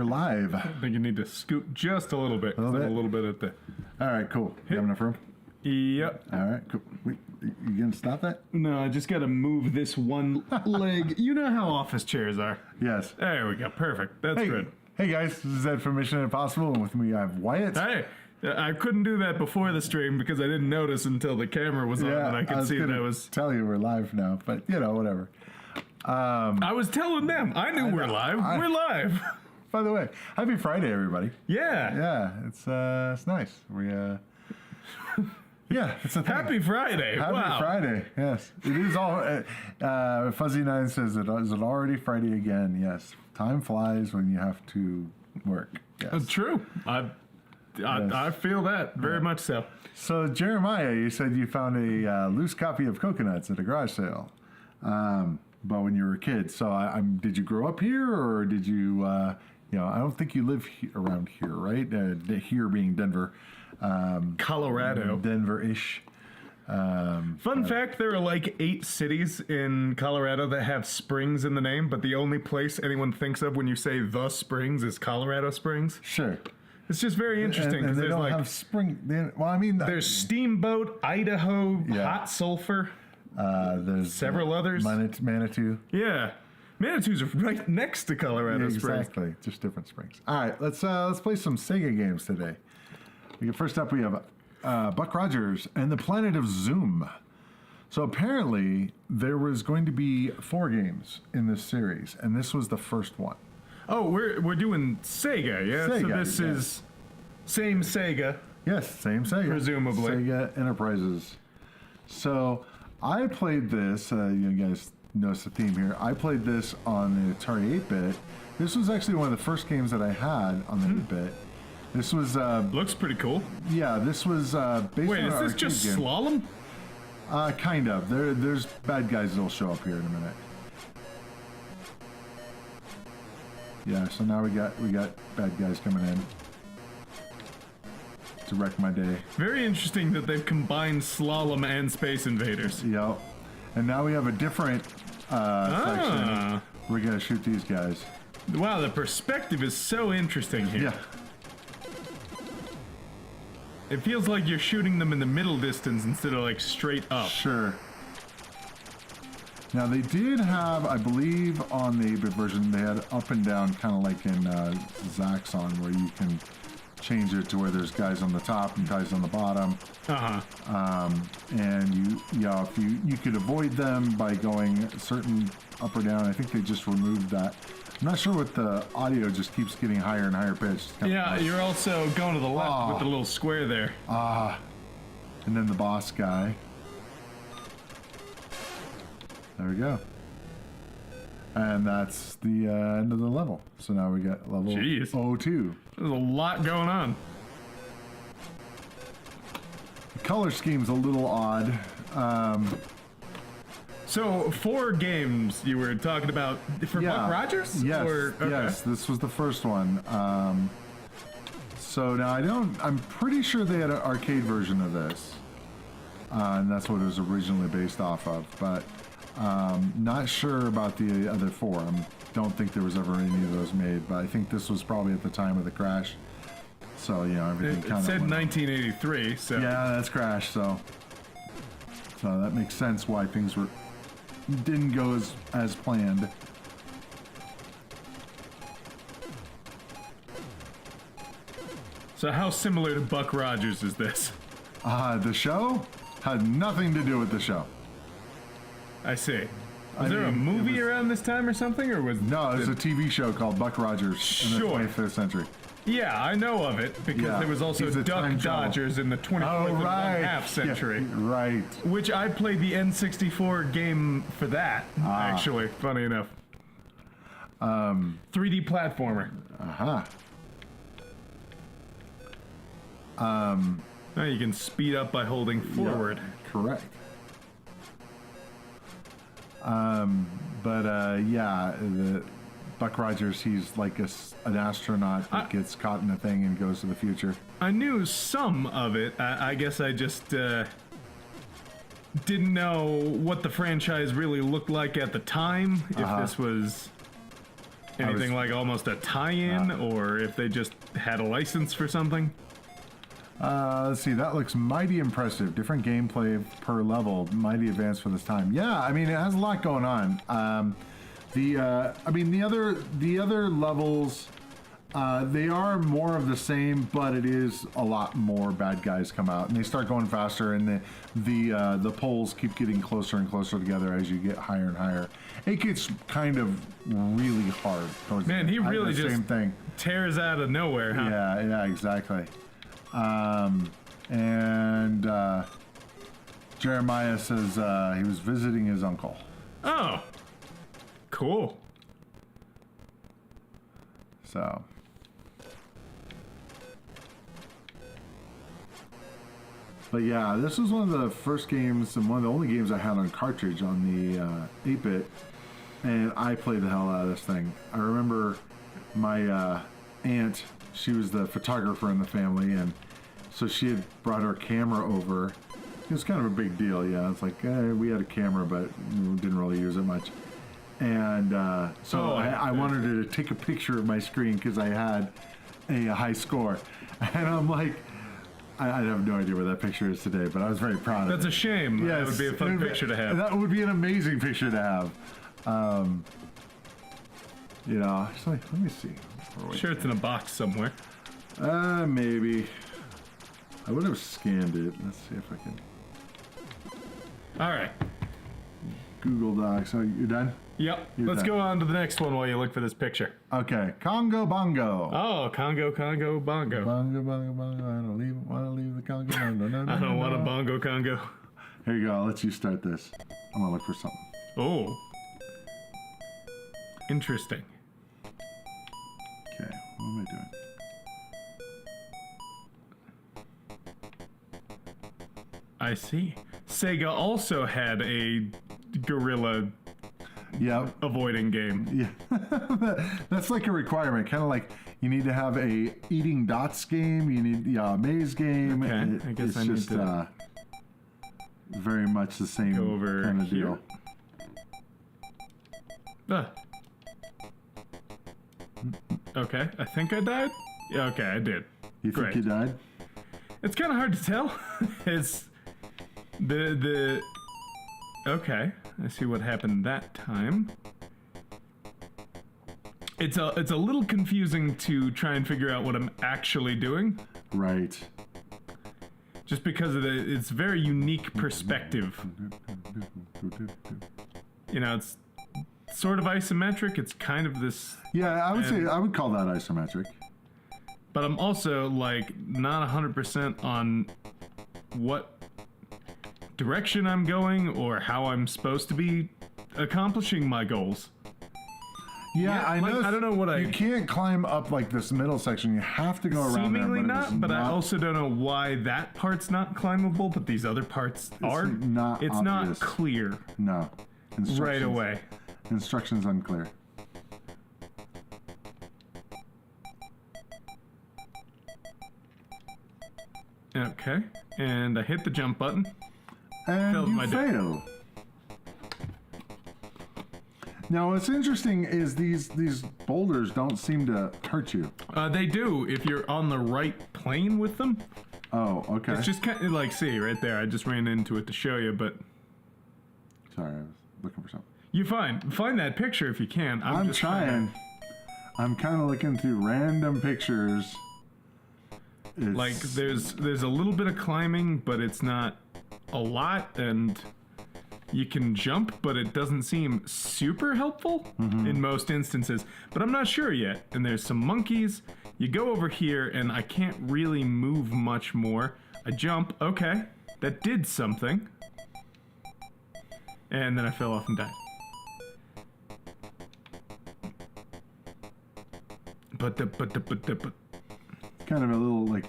you're live. I think you need to scoot just a little bit. A little bit at the... All right, cool. You have enough room? Yep. All right, cool. Wait, you gonna stop that? No, I just got to move this one leg. You know how office chairs are. Yes. There we go. Perfect. That's good. Hey guys, this is Ed from Mission Impossible, and with me I have Wyatt. Hey. I couldn't do that before the stream because I didn't notice until the camera was on and I could see that I was... tell you we're live now, but you know, whatever. I was telling them. I knew we're live. We're live. By the way, happy Friday, everybody. Yeah. Yeah, it's nice. Yeah, it's a thing. Happy Friday. Happy Friday. Yes, it is all. Fuzzy9 says it is it already Friday again. Yes, time flies when you have to work. Yes. It's true. I feel that very much so. So Jeremiah, you said you found a loose copy of Coconuts at a garage sale, but when you were a kid. So did you grow up here, or did you? I don't think you live around here, right? Here being Denver, Colorado, Denver-ish. Fun fact: there are like 8 cities in Colorado that have springs in the name, but the only place anyone thinks of when you say the Springs is Colorado Springs. Sure. It's just very interesting because there's don't like have spring. There's Steamboat, Idaho, Hot Sulphur. There's several others. Manitou. Yeah, Manitou's are right next to Colorado Springs. Exactly, just different springs. All right, let's play some Sega games today. First up, we have Buck Rogers and the Planet of Zoom. So apparently there was going to be 4 games in this series, and this was the first one. Oh, we're doing Sega, yeah? Sega, so this is same Sega. Yes, same Sega. Presumably. Sega Enterprises. So I played this, you guys notice the theme here. I played this on the Atari 8-bit. This was actually one of the first games that I had on the 8-bit. This was... looks pretty cool. Yeah, this was based Wait, on is this just game. Slalom? Kind of. There's bad guys that'll show up here in a minute. Yeah, so now we got bad guys coming in to wreck my day. Very interesting that they've combined Slalom and Space Invaders. Yep. And now we have a different section. We're gonna shoot these guys. Wow, the perspective is so interesting here. Yeah. It feels like you're shooting them in the middle distance instead of like straight up. Sure. Now they did have, I believe, on the 8-bit version, they had up and down, kind of like in Zaxxon, where you can change it to where there's guys on the top and guys on the bottom. And you could avoid them by going certain up or down. I think they just removed that. I'm not sure what the audio just keeps getting higher and higher pitched. Yeah, you're also going to the left with the little square there. And then the boss guy. There we go. And that's the end of the level. So now we got level 02. There's a lot going on. The color scheme's a little odd. So 4 games you were talking about for Buck Rogers? Yes, Okay. Yes, this was the first one. So now I'm pretty sure they had an arcade version of this. And that's what it was originally based off of, but not sure about the other 4. I don't think there was ever any of those made, but I think this was probably at the time of the crash. So, everything kind of... It said 1983, so... Yeah, that's Crash, so that makes sense why things didn't go as planned. So how similar to Buck Rogers is this? The show had nothing to do with the show. I see. Was there a movie around this time or something, or was... No, it was a TV show called Buck Rogers in the 25th century. Yeah, I know of it, because there was also Duck Dodgers in the 24th and one-half century. Yeah, right. Which I played the N64 game for that, actually, funny enough. 3D platformer. Now you can speed up by holding forward. Yeah, correct. The Buck Rogers, he's like an astronaut that gets caught in a thing and goes to the future. I knew some of it. I guess I just didn't know what the franchise really looked like at the time. If this was anything like almost a tie-in, or if they just had a license for something. Let's see, that looks mighty impressive. Different gameplay per level, mighty advanced for this time. Yeah, I mean, it has a lot going on. The other levels, they are more of the same, but it is a lot more bad guys come out, and they start going faster, and the poles keep getting closer and closer together as you get higher and higher. It gets kind of really hard. Man, he really just same thing. Tears out of nowhere, huh? Yeah, exactly. Jeremiah says he was visiting his uncle. Oh, cool. So, but yeah, this was one of the first games and one of the only games I had on cartridge on the 8-bit, and I played the hell out of this thing. I remember my aunt, she was the photographer in the family, and so she had brought her camera over. It was kind of a big deal, yeah. It's like, we had a camera, but we didn't really use it much. And I wanted her to take a picture of my screen because I had a high score. And I'm like, I have no idea where that picture is today, but I was very proud of it. That's a shame. Yes, That would be a fun picture to have. That would be an amazing picture to have. So let me see. Sure, it's in a box somewhere. Maybe. I would have scanned it. Let's see if I can. All right. Google Docs. Oh, you're done? Yep. You're Let's done. go on to the next one while you look for this picture. Okay. Congo Bongo. Oh, Congo Bongo. Bongo, bongo, bongo. I don't want to leave the Congo Bongo. No, I don't want a bongo Congo. Here you go. I'll let you start this. I'm going to look for something. Oh. Interesting. Okay. What am I doing? I see. Sega also had a gorilla avoiding game. Yeah. That's like a requirement. Kind of like you need to have a eating dots game. You need a maze game. Okay. I guess it's I need just to very much the same go over kind of here. deal. Okay. I think I died. Yeah, okay, I did. You Great. think you died? It's kind of hard to tell. It's the okay. I see what happened that time. It's a little confusing to try and figure out what I'm actually doing. Right. Just because of its very unique perspective. You know, it's sort of isometric. It's kind of this. Yeah, I would call that isometric. But I'm also like not 100% on what direction I'm going or how I'm supposed to be accomplishing my goals. Yeah, I know. I don't know what You can't climb up like this middle section. You have to go around seemingly there. but I also don't know why that part's not climbable, but these other parts are. It's obvious. not clear. No. Right away. Instructions unclear. Okay, and I hit the jump button. And Failed you my fail. Now, what's interesting is these boulders don't seem to hurt you. They do if you're on the right plane with them. Oh, okay. It's just kind of like, see, right there. I just ran into it to show you, but Sorry, I was looking for something. you find that picture if you can. I'm just trying. I'm kind of looking through random pictures. Like there's a little bit of climbing, but it's not a lot, and you can jump, but it doesn't seem super helpful in most instances. But I'm not sure yet. And there's some monkeys. You go over here, and I can't really move much more. I jump. Okay, that did something. And then I fell off and died. But kind of a little like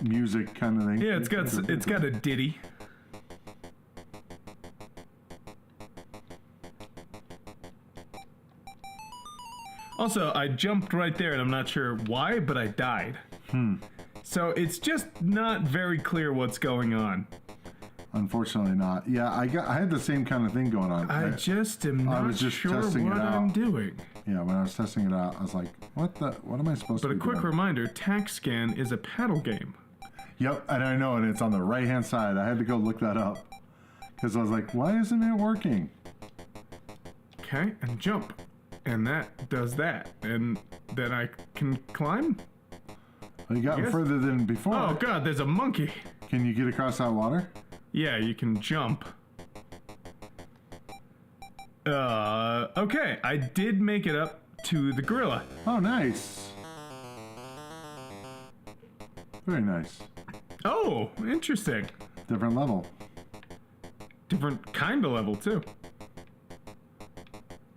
music kind of thing. yeah, it's got a ditty. Also, I jumped right there, and I'm not sure why, but I died. So it's just not very clear what's going on. Unfortunately not. Yeah, I had the same kind of thing going on. I just am not sure what I'm doing. Yeah, when I was testing it out, I was like, what am I supposed to do? But a quick reminder, Tac-Scan is a paddle game. Yep, and I know, and it's on the right-hand side. I had to go look that up. Because I was like, why isn't it working? Okay, and jump. And that does that. And then I can climb? Well, you got further than before. Oh god, there's a monkey. Can you get across that water? Yeah, you can jump. Okay, I did make it up to the gorilla. Oh, nice. Very nice. Oh, interesting. Different level. Different kind of level, too.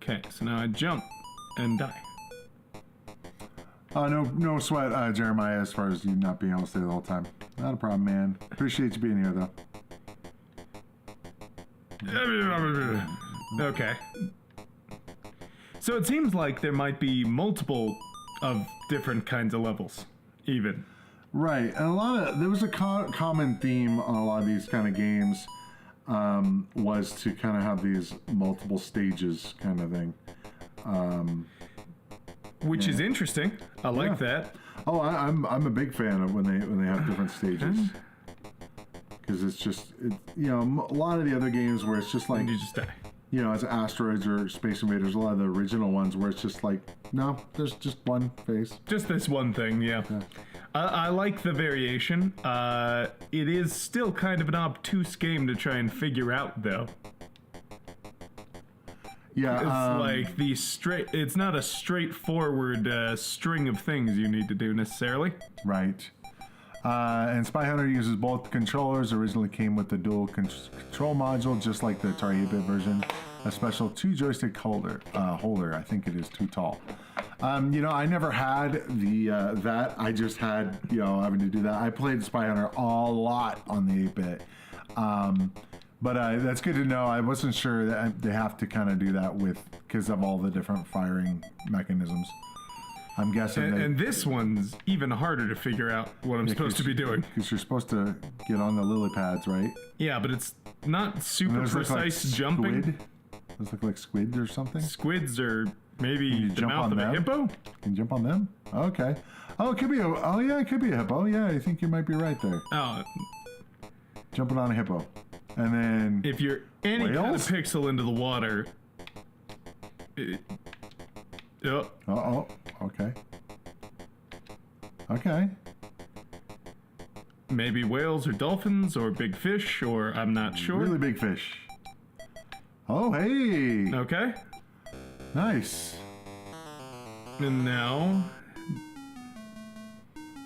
Okay, so now I jump and die. No sweat, Jeremiah, as far as you not being able to stay the whole time. Not a problem, man. Appreciate you being here, though. Okay. So it seems like there might be multiple of different kinds of levels, even. Right, and there was a common theme on a lot of these kind of games, was to kind of have these multiple stages kind of thing. Which is interesting. I like that. Oh, I'm a big fan of when they have different stages. Because it's just, a lot of the other games where it's just like, you just die. As Asteroids or Space Invaders, a lot of the original ones where it's just like, no, there's just one phase. Just this one thing, yeah. I like the variation. It is still kind of an obtuse game to try and figure out, though. Yeah, it's like it's not a straightforward string of things you need to do necessarily. Right. And Spy Hunter uses both controllers. Originally came with the dual control module, just like the Atari 8-bit version. A special 2-joystick holder. I think it is too tall. I never had that. I just had, having to do that. I played Spy Hunter a lot on the 8-bit. But that's good to know. I wasn't sure that they have to kind of do that because of all the different firing mechanisms. I'm guessing. And this one's even harder to figure out what I'm supposed to be doing. Because you're supposed to get on the lily pads, right? Yeah, but it's not super precise jumping. Squid? Those look like squids or something? Squids are maybe the mouth of a hippo? Can you jump on them? Okay. Oh, it could be it could be a hippo. Yeah, I think you might be right there. Oh. Jumping on a hippo. And then... If you're any kind of pixel into the water... Uh-oh. Okay. Okay. Maybe whales or dolphins or big fish, or I'm not sure. Really big fish. Oh, hey! Okay. Nice. And now...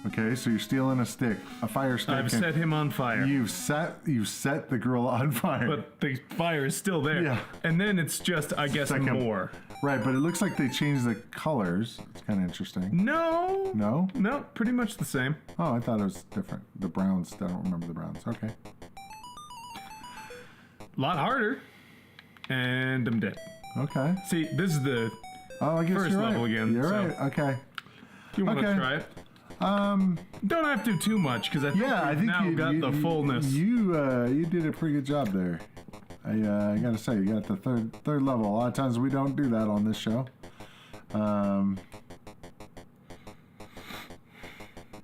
Okay, so you're stealing a stick, a fire stick. I've set him on fire. You've set the gorilla on fire. But the fire is still there. Yeah. And then it's just, I guess, more. Right, but it looks like they changed the colors. It's kind of interesting. No. No? No, pretty much the same. Oh, I thought it was different. The browns, I don't remember the browns. Okay. A lot harder. And I'm dead. Okay. See, this is the first level again. You're right. Okay. If you want to try it. Don't have to too much because I think we've got the fullness. You did a pretty good job there. I gotta say, you got the third level. A lot of times we don't do that on this show.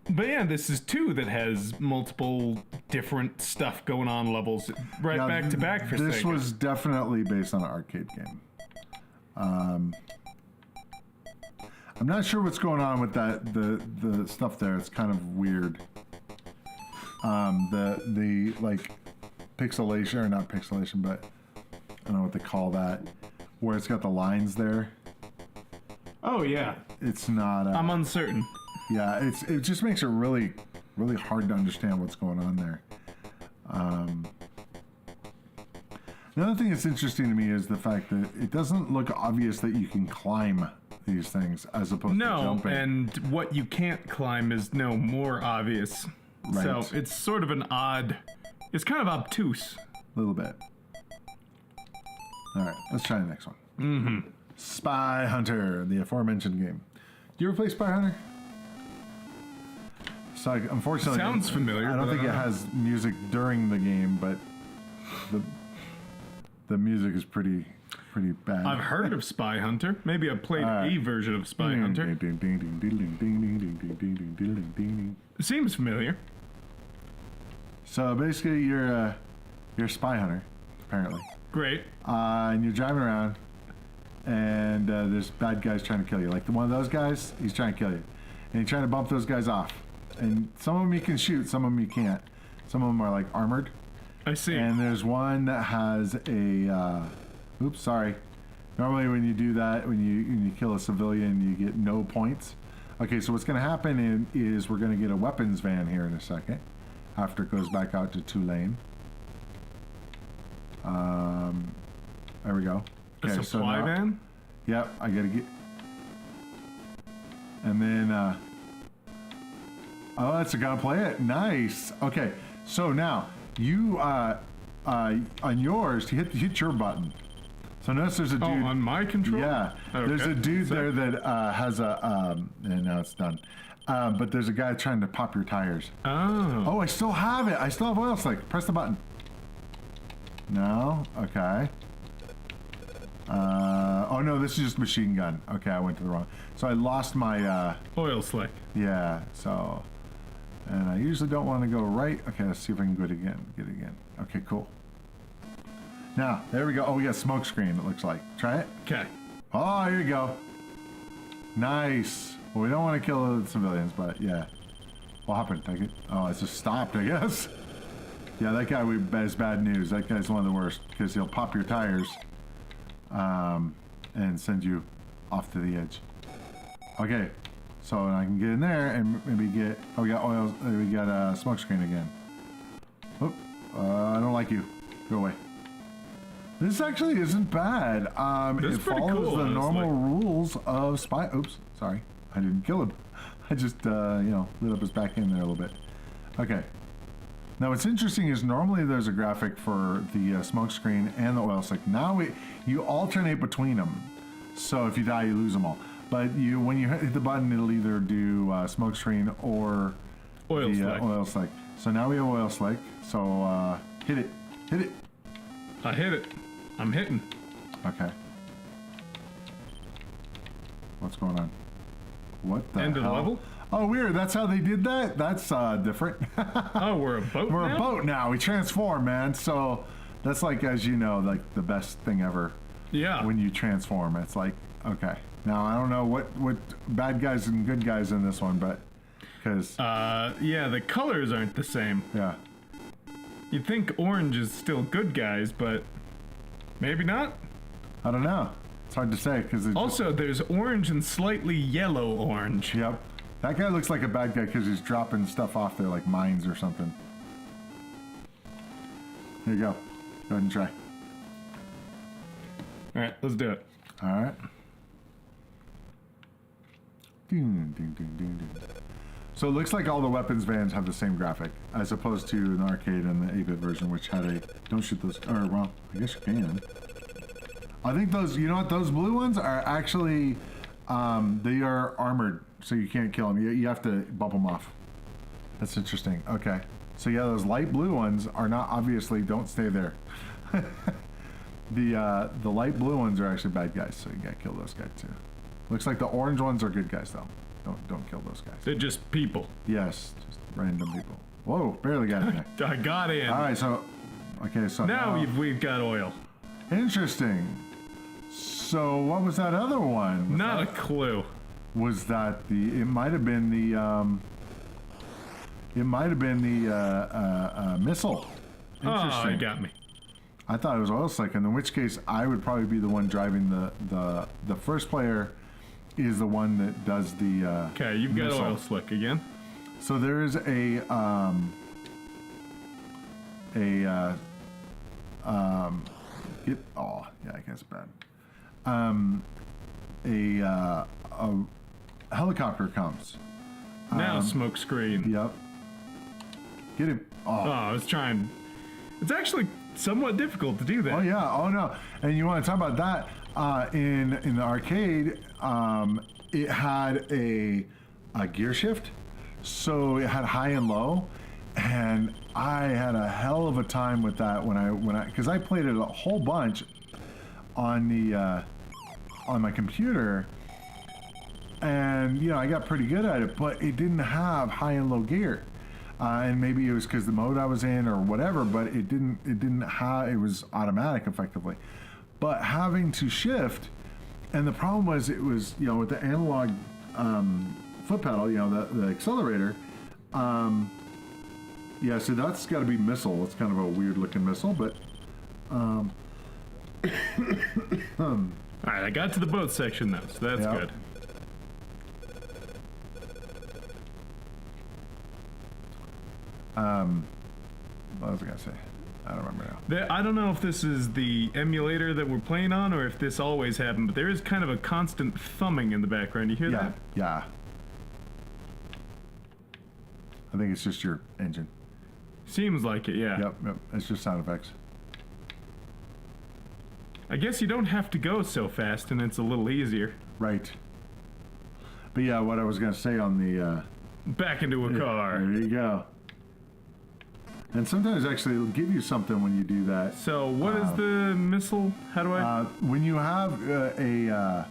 But yeah, this is 2 that has multiple different stuff going on levels back to back for This Sega. was definitely based on an arcade game. I'm not sure what's going on with the stuff there. It's kind of weird. The like pixelation, or not pixelation, but I don't know what they call that, where it's got the lines there. Oh yeah. It's not. I'm uncertain. Yeah, it just makes it really, really hard to understand what's going on there. Another thing that's interesting to me is the fact that it doesn't look obvious that you can climb these things as opposed to jumping. No, and what you can't climb is more obvious. Right. So it's sort of an odd... It's kind of obtuse. A little bit. All right, let's try the next one. Mm-hmm. Spy Hunter, the aforementioned game. Do you ever play Spy Hunter? So unfortunately, Sounds familiar. I don't think it has music during the game, but the music is pretty bad. I've heard of Spy Hunter. Maybe I've played a version of Spy Hunter. It seems familiar. So basically, you're a spy hunter, apparently. Great. And you're driving around, and there's bad guys trying to kill you. Like one of those guys, he's trying to kill you, and you're trying to bump those guys off. And some of them you can shoot, some of them you can't. Some of them are like armored. I see. And there's one that has a. Oops, sorry. Normally, when you do that, when you kill a civilian, you get no points. Okay, so what's going to happen is we're going to get a weapons van here in a second, after it goes back out to 2-lane. There we go. Okay, a supply van? Yep, I gotta get. And then, oh, that's a gotta play it. Nice. Okay, so now you on yours, hit your button. So notice there's a dude. Oh, on my controller? Yeah, okay. There's a dude there that has a. And now it's done. But there's a guy trying to pop your tires. Oh. Oh, I still have it. I still have oil slick. Press the button. No? Okay. Oh no, this is just machine gun. Okay, I went to the wrong. So I lost my oil slick. Yeah, so and I usually don't want to go right. Okay, let's see if I can get it again. Okay, cool. Now, there we go. Oh, we got smoke screen, it looks like. Try it. Okay. Oh, here you go. Nice. Well, we don't want to kill the civilians, but yeah. What happened? Oh, it's just stopped, I guess. Yeah, that guy is bad news. That guy's one of the worst because he'll pop your tires and send you off to the edge. Okay, so I can get in there and maybe get. Oh, we got oil. We got a smoke screen again. Oop, I don't like you. Go away. This actually isn't bad. It follows cool, the normal honestly. rules of spy. Oops, sorry, I didn't kill him. I just lit up his back end there a little bit. Okay. Now what's interesting is normally there's a graphic for the smoke screen and the oil slick. Now you alternate between them. So if you die, you lose them all. But when you hit the button, it'll either do smoke screen or oil slick. So now we have oil slick. So hit it. I hit it. I'm hitting. Okay. What's going on? What the End of hell? level? Oh, weird. That's how they did that? That's different. Oh, we're a boat We're now? a boat now. We transform, man. So that's like, as you know, like the best thing ever. Yeah. When you transform. It's like, okay. Now, I don't know what bad guys and good guys in this one, but because... yeah, the colors aren't the same. Yeah. You'd think orange is still good guys, but maybe not. I don't know. It's hard to say because... Also, there's orange and slightly yellow orange. Yep. That guy looks like a bad guy because he's dropping stuff off there like mines or something. Here you go. Go ahead and try. Alright, let's do it. Alright. Ding, ding, ding, ding, ding. So it looks like all the weapons vans have the same graphic, as opposed to an arcade and the 8-bit version, which had a... Don't shoot those... Or, well, I guess you can. I think those... You know what? Those blue ones are actually... they are armored, so you can't kill them. You have to bump them off. That's interesting. Okay. So yeah, those light blue ones are not... Obviously, don't stay there. The light blue ones are actually bad guys, so you gotta kill those guys too. Looks like the orange ones are good guys though. Don't kill those guys. They're just people. Yes, just random people. Whoa, barely got in there. I got in. All right, so okay, so now we've got oil. Interesting. So what was that other one? Not a clue. Was that the? It might have been the. It might have been the missile. Oh, you got me. I thought it was oil slick, and in which case I would probably be the one driving the first player is the one that does the okay, you've got missile. oil slick again. So there is a oh yeah, I guess bad. A helicopter comes. Now smoke screen. Yep. Get him. Oh, I was trying. It's actually somewhat difficult to do that. Oh yeah. Oh no. And you want to talk about that? In the arcade, it had a gear shift, so it had high and low, And I had a hell of a time with that because I played it a whole bunch on the on my computer, and you know, I got pretty good at it, but it didn't have high and low gear, and maybe it was because the mode I was in or whatever, but it didn't have, it was automatic effectively, but having to shift, and the problem was it was, you know, with the analog foot pedal, you know, the accelerator. Yeah, so that's got to be missile. It's kind of a weird looking missile, but all right, I got to the boat section though, so that's good. What was I gonna say? I don't remember now. I don't know if this is the emulator that we're playing on or if this always happened, but there is kind of a constant thumbing in the background. You hear that? Yeah. I think it's just your engine. Seems like it, yeah. Yep. It's just sound effects. I guess you don't have to go so fast, and it's a little easier. Right. But yeah, what I was gonna say on the back into a car. There you go. And sometimes actually it'll give you something when you do that. So what is the missile? How do I? When you have a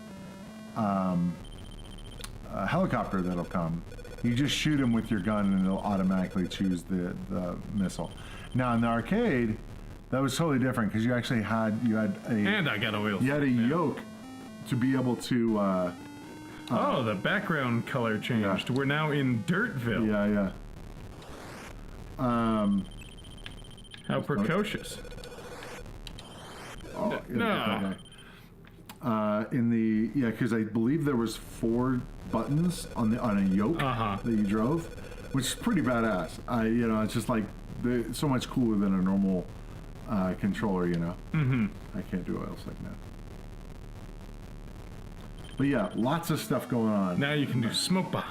helicopter that'll come, you just shoot him with your gun and it'll automatically choose the missile. Now in the arcade, that was totally different because you actually had a and I got a wheel. You had a yoke to be able to. Oh, the background color changed. Yeah. We're now in Dirtville. Yeah. How precocious. Oh, no. Because I believe there was 4 buttons on a yoke that you drove, which is pretty badass. You know, it's just like so much cooler than a normal controller. You know. Mm-hmm. I can't do else like that. But yeah, lots of stuff going on. Now you can do smoke bomb.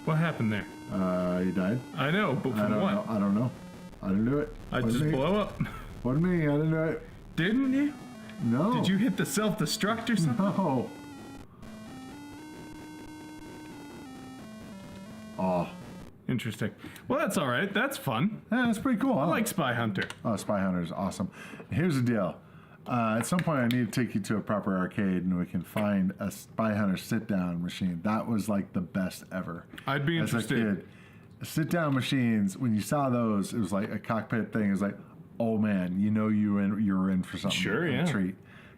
What happened there? You died. I know, but from what? I don't know. I didn't do it. I just blow up. What me? I didn't do it. Didn't you? No. Did you hit the self-destruct or something? No. Oh. Interesting. Well, that's all right. That's fun. Yeah, that's pretty cool. I like Spy Hunter. Oh, Spy Hunter is awesome. Here's the deal. At some point, I need to take you to a proper arcade, and we can find a Spy Hunter sit-down machine. That was like the best ever. I'd be interested. As a kid, sit-down machines. When you saw those, it was like a cockpit thing. It was like, oh man, you know you were in for something. Sure, yeah. A treat.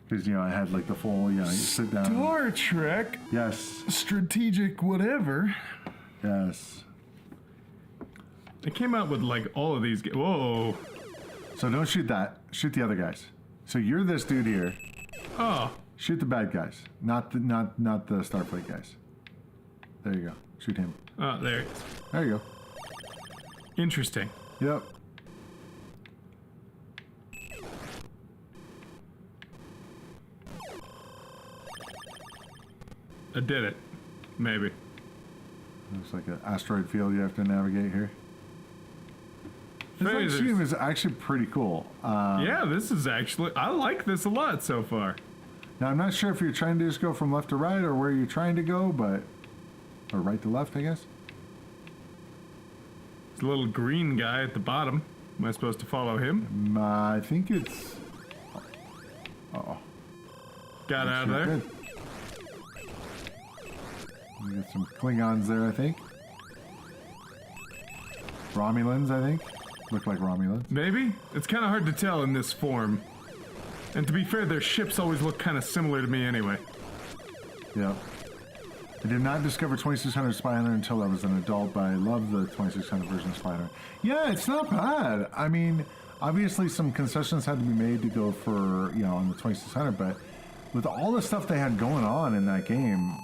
Because, you know, I had like the full, you know, you sit down. Star Trek. Yes. Strategic whatever. Yes. It came out with like all of these. Whoa. So don't shoot that. Shoot the other guys. So you're this dude here. Oh. Shoot the bad guys, not the Starfleet guys. There you go. Shoot him. Oh, there it is. There you go. Interesting. Yep. I did it. Maybe. Looks like an asteroid field you have to navigate here. This game is actually pretty cool. Yeah, this is actually... I like this a lot so far. Now, I'm not sure if you're trying to just go from left to right or where you're trying to go, but... Or right to left, I guess. There's a little green guy at the bottom. Am I supposed to follow him? I think it's... Uh-oh. Got out of there. Good. We got some Klingons there, I think. Romulans, I think. Look like Romulans. Maybe? It's kind of hard to tell in this form. And to be fair, their ships always look kind of similar to me anyway. Yeah. I did not discover 2600 Spy Hunter until I was an adult, but I love the 2600 version of Spy Hunter. Yeah, it's not bad. I mean, obviously some concessions had to be made to go for, you know, on the 2600, but with all the stuff they had going on in that game,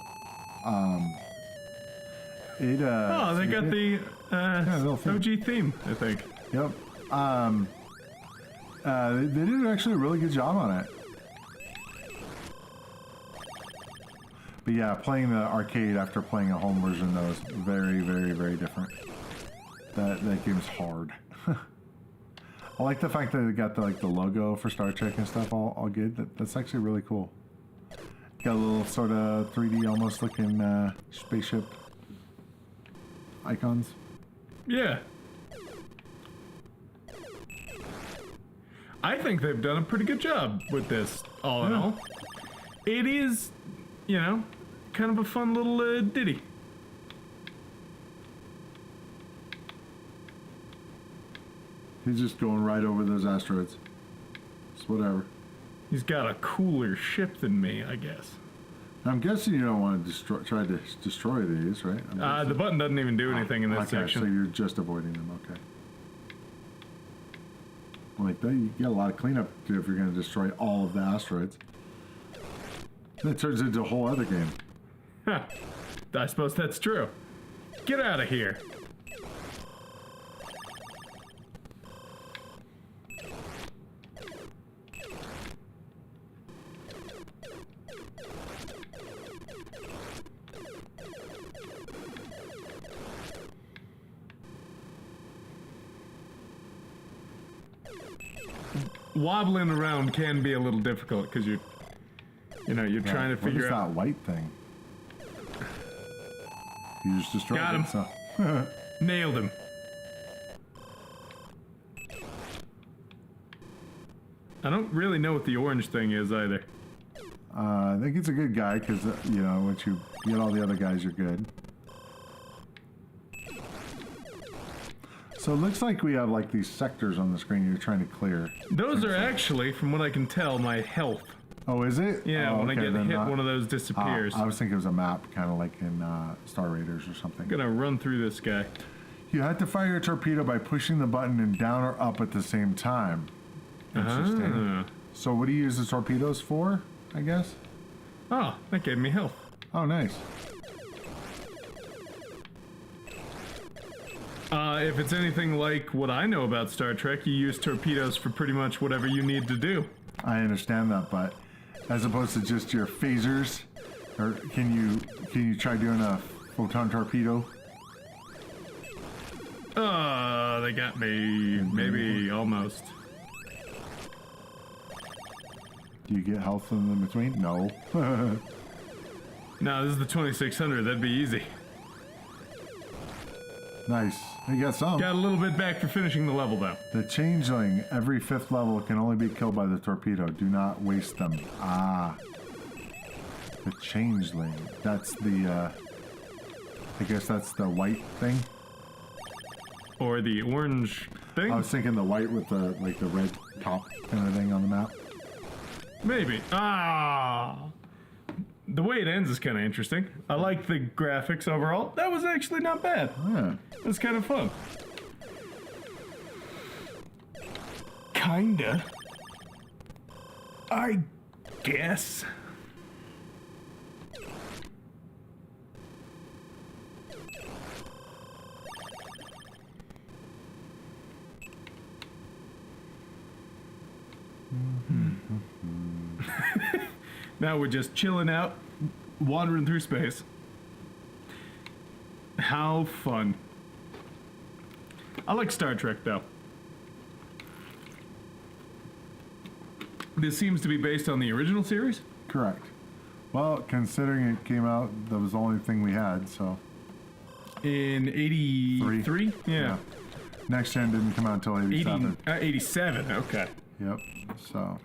they got the OG theme, I think. Yep. They did actually a really good job on it. But yeah, playing the arcade after playing a home version, though, is very, very, very different. That game's hard. I like the fact that they got the logo for Star Trek and stuff all good. That's actually really cool. Got a little sort of 3D almost looking spaceship icons. Yeah. I think they've done a pretty good job with this, all in all. It is, you know, kind of a fun little ditty. He's just going right over those asteroids. It's whatever. He's got a cooler ship than me, I guess. I'm guessing you don't want to try to destroy these, right? The button doesn't even do anything in this section. So you're just avoiding them, okay. Like that, you get a lot of cleanup to do if you're going to destroy all of the asteroids. That turns into a whole other game. Huh. I suppose that's true. Get out of here. Wobbling around can be a little difficult because you're trying to figure out. What is that white thing? You just destroyed Got him. it, so. Nailed him. I don't really know what the orange thing is either. I think it's a good guy because, you know, once you get all the other guys, you're good. So it looks like we have like these sectors on the screen you're trying to clear. Those are actually, from what I can tell, my health. Oh, is it? Yeah, oh, when I get hit, one of those disappears. I was thinking it was a map, kind of like in Star Raiders or something. I'm gonna run through this guy. You have to fire your torpedo by pushing the button and down or up at the same time. Interesting. So what do you use the torpedoes for, I guess? Oh, that gave me health. Oh, nice. If it's anything like what I know about Star Trek, you use torpedoes for pretty much whatever you need to do. I understand that, but as opposed to just your phasers, or can you try doing a photon torpedo? They got me. Maybe almost. Do you get health in between? No. No, this is the 2600. That'd be easy. Nice. You got some. Got a little bit back for finishing the level, though. The changeling, every 5th level, can only be killed by the torpedo. Do not waste them. Ah. The changeling. That's the, I guess that's the white thing? Or the orange thing? I was thinking the white with the, like, the red top kind of thing on the map. Maybe. Ah. The way it ends is kind of interesting. I like the graphics overall. That was actually not bad. Yeah. It was kind of fun. Kinda. I guess. Now we're just chilling out, wandering through space. How fun. I like Star Trek, though. This seems to be based on the original series? Correct. Well, considering it came out, that was the only thing we had, so. In 83? Yeah. Next gen didn't come out until 87. 87, okay. Yep, so.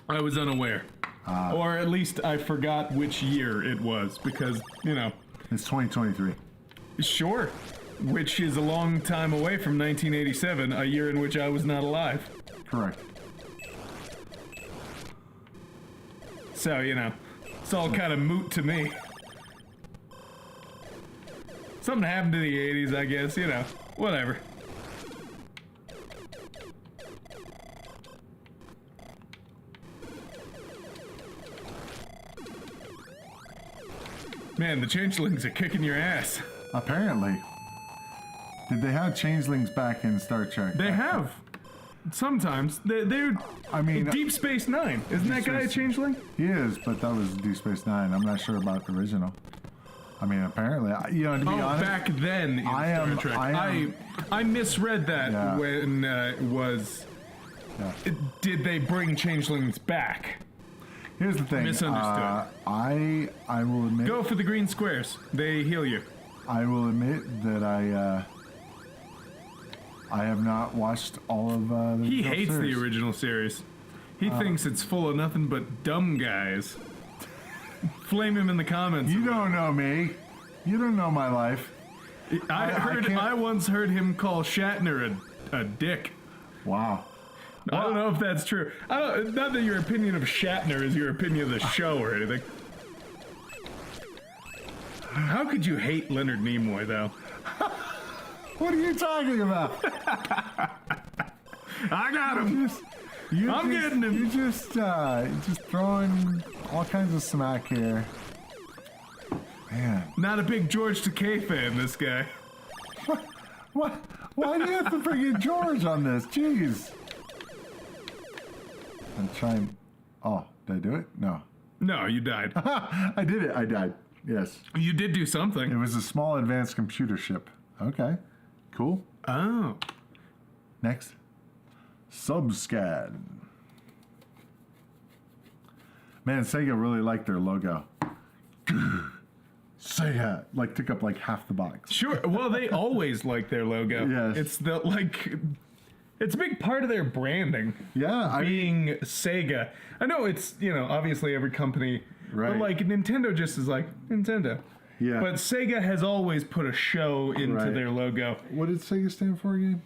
I was unaware. Or at least I forgot which year it was, because, you know. It's 2023. Sure. Which is a long time away from 1987, a year in which I was not alive. Correct. So, you know, it's all kind of moot to me. Something happened to the 80s, I guess, you know, whatever. Man, the changelings are kicking your ass. Apparently. Did they have changelings back in Star Trek? They have. Sometimes. They're I mean, Deep Space Nine. Isn't that guy a changeling? He is, but that was Deep Space Nine. I'm not sure about the original. I mean, apparently, you know, to be honest, back then in Star Trek. I misread that when it was. Yeah. Did they bring changelings back? Here's the thing. Misunderstood. I will admit. Go for the green squares. They heal you. I will admit that I have not watched all of the He original hates series. the original series. He thinks it's full of nothing but dumb guys. Flame him in the comments. You don't know me. You don't know my life. I once heard him call Shatner a dick. Wow. I don't know if that's true. Not that your opinion of Shatner is your opinion of the show or anything. How could you hate Leonard Nimoy, though? What are you talking about? I got him. I'm getting him. You're just throwing all kinds of smack here. Man. Not a big George Takei fan, this guy. What? Why do you have to bring in George on this? Jeez. I'm trying. Oh, did I do it? No. No, you died. I did it. I died. Yes. You did do something. It was a small advanced computer ship. Okay. Cool. Oh. Next. Subscan. Man, Sega really liked their logo. Sega took up half the box. Sure. Well, they always like their logo. Yes. It's it's a big part of their branding. Yeah, Being Sega. I know it's, obviously every company, Right. but Nintendo just is like Nintendo. Yeah. But Sega has always put a show into Right. their logo. What did Sega stand for again?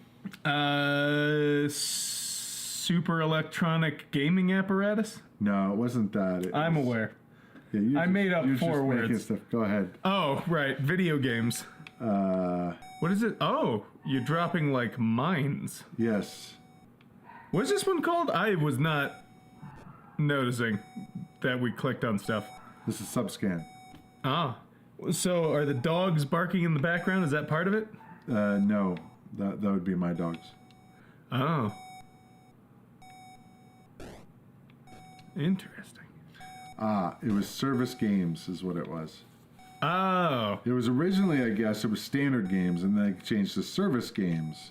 Super electronic gaming apparatus? No, it wasn't that. I'm aware. Yeah, I made up you're 4 just making words. Stuff. Go ahead. Oh, right. Video games. What is it? Oh, you're dropping mines. Yes. What's this one called? I was not noticing that we clicked on stuff. This is Subscan. Ah. So are the dogs barking in the background? Is that part of it? No, that would be my dogs. Oh. Interesting. It was Service Games is what it was. Oh. It was originally, I guess, it was Standard Games, and then they changed to Service Games.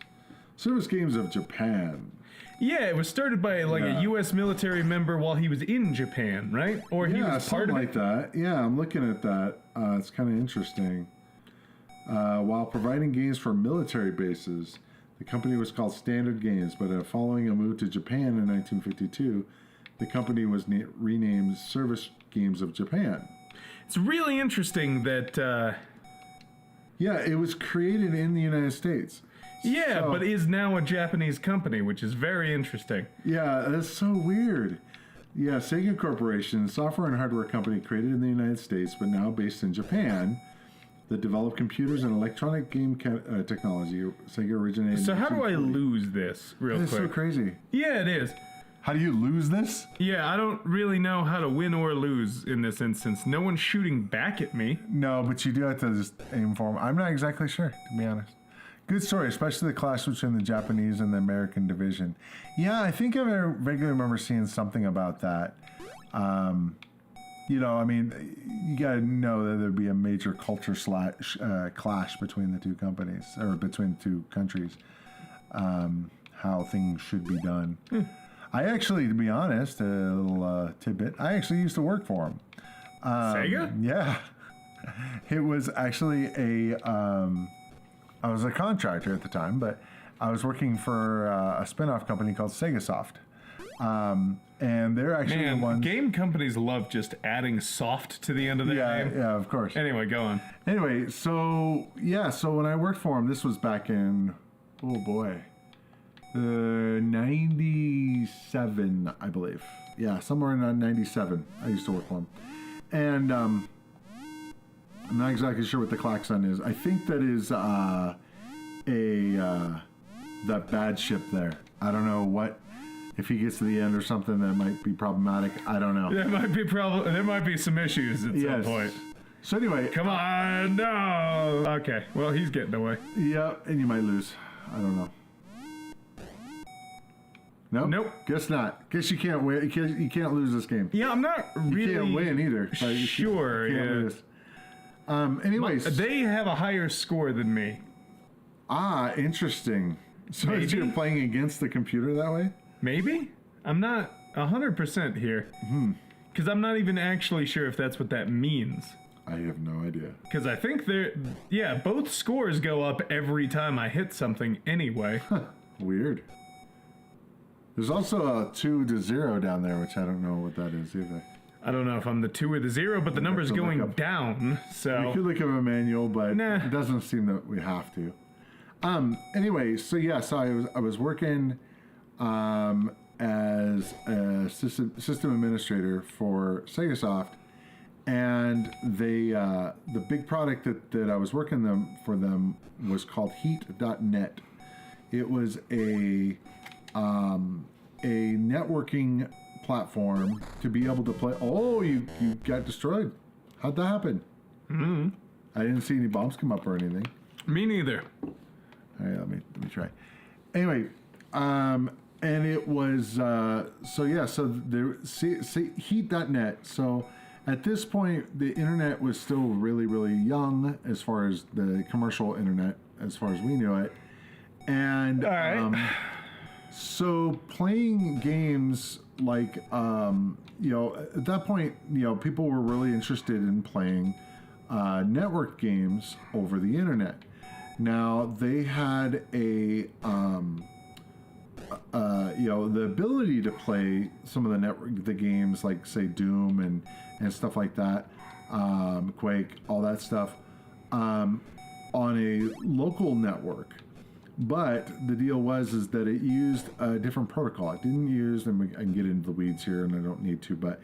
Service Games of Japan. Yeah, it was started by Yeah. a U.S. military member while he was in Japan, right? Or he was part something of like that. Yeah, I'm looking at that. It's kind of interesting. While providing games for military bases, the company was called Standard Games, but following a move to Japan in 1952, the company was renamed Service Games of Japan. It's really interesting that. Yeah, it was created in the United States. Yeah, So- but is now a Japanese company, which is very interesting. Yeah, that's so weird. Yeah, Sega Corporation, a software and hardware company created in the United States, but now based in Japan, that developed computers and electronic game technology. Sega originated. So in how do I 1940. lose this real That's so quick? crazy. Yeah, it is. How do you lose this? Yeah, I don't really know how to win or lose in this instance. No one's shooting back at me. No, but you do have to just aim for them. I'm not exactly sure, to be honest. Good story, especially the clash between the Japanese and the American division. Yeah, I think I vaguely remember seeing something about that. You gotta know that there'd be a major culture clash between the two companies, or between the two countries. How things should be done. I actually, to be honest, a little tidbit, I actually used to work for them. Sega? Yeah. It was actually I was a contractor at the time, but I was working for a spin-off company called SegaSoft. And they're actually the Man, ones... game companies love just adding soft to the end of their name. Yeah, of course. Anyway, go on. Anyway, so when I worked for them, this was back in, 97, I believe. Yeah, somewhere in 97, I used to work for them. And I'm not exactly sure what the klaxon is. I think that is that bad ship there. I don't know what, if he gets to the end or something that might be problematic. I don't know. There might be some issues at some point. So anyway, Come on, no. Okay, well, he's getting away. yeah, and you might lose. I don't know. Nope. Guess not. Guess you can't win. You can't lose this game. Yeah, I'm not really You can't win either. but you sure. can't Yeah. lose. Anyways. They have a higher score than me. Interesting. So Maybe. you're playing against the computer that way? Maybe? I'm not 100% here. Because I'm not even actually sure if that's what that means. I have no idea. Because I think both scores go up every time I hit something anyway. Weird. There's also a 2-0 down there, which I don't know what that is either. I don't know if I'm the 2 or the 0, but the number's going down, so... We could look at a manual, but Nah. It doesn't seem that we have to. Anyway, so I was working as a system administrator for SegaSoft, and they the big product that I was working for them was called Heat.net. It was a networking platform to be able to play. Oh, you got destroyed. How'd that happen? Mm-hmm. I didn't see any bombs come up or anything. Me neither. All right, let me try. Anyway, and it was so there Heat.net. So at this point, the internet was still really, really young as far as the commercial internet, as far as we knew it. And all right. So playing games like at that point, people were really interested in playing network games over the internet. Now they had the ability to play some of the games like say Doom and stuff like that, Quake, all that stuff, on a local network. But the deal is that it used a different protocol. It didn't use, and I can get into the weeds here, and I don't need to, but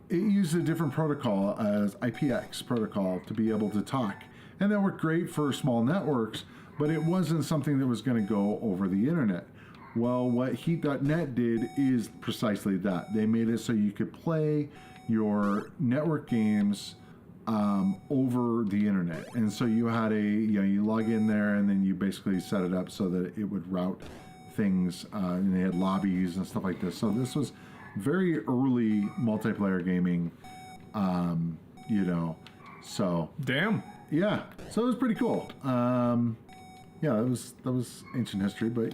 it used a different protocol as IPX protocol to be able to talk, and that worked great for small networks. But it wasn't something that was going to go over the internet. Well, what Heat.net did is precisely that. They made it so you could play your network games over the internet. And so you had you log in there and then you basically set it up so that it would route things, and they had lobbies and stuff like this. So this was very early multiplayer gaming, so. Damn. Yeah, so it was pretty cool. Yeah, that was ancient history, but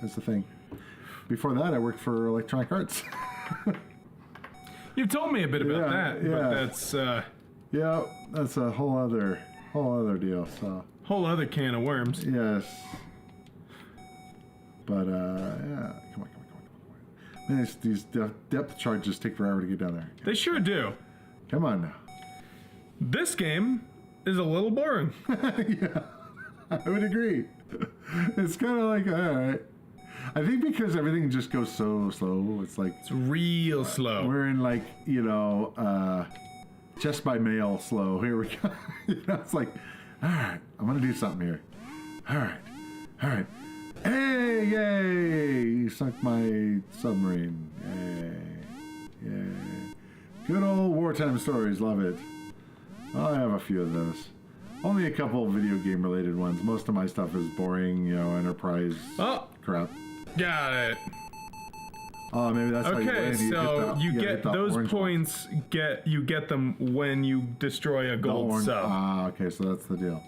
that's the thing. Before that, I worked for Electronic Arts. You've told me a bit about that, yeah. but that's yeah, that's a whole other deal. So whole other can of worms. yes, but yeah, come on. Man, these depth charges take forever to get down there. They sure do. Come on now. This game is a little boring. Yeah, I would agree. It's kind of like, all right. I think because everything just goes so slow, it's like... It's real slow. We're in like, just by mail slow. Here we go. It's like, all right, I'm going to do something here. All right. Hey, yay! You sunk my submarine. Yay. Good old wartime stories, love it. I have a few of those. Only a couple of video game related ones. Most of my stuff is boring, enterprise crap. Got it. Oh, maybe that's how you okay. win. So you get those points. You get them when you destroy a gold sub. Ah, okay. So that's the deal.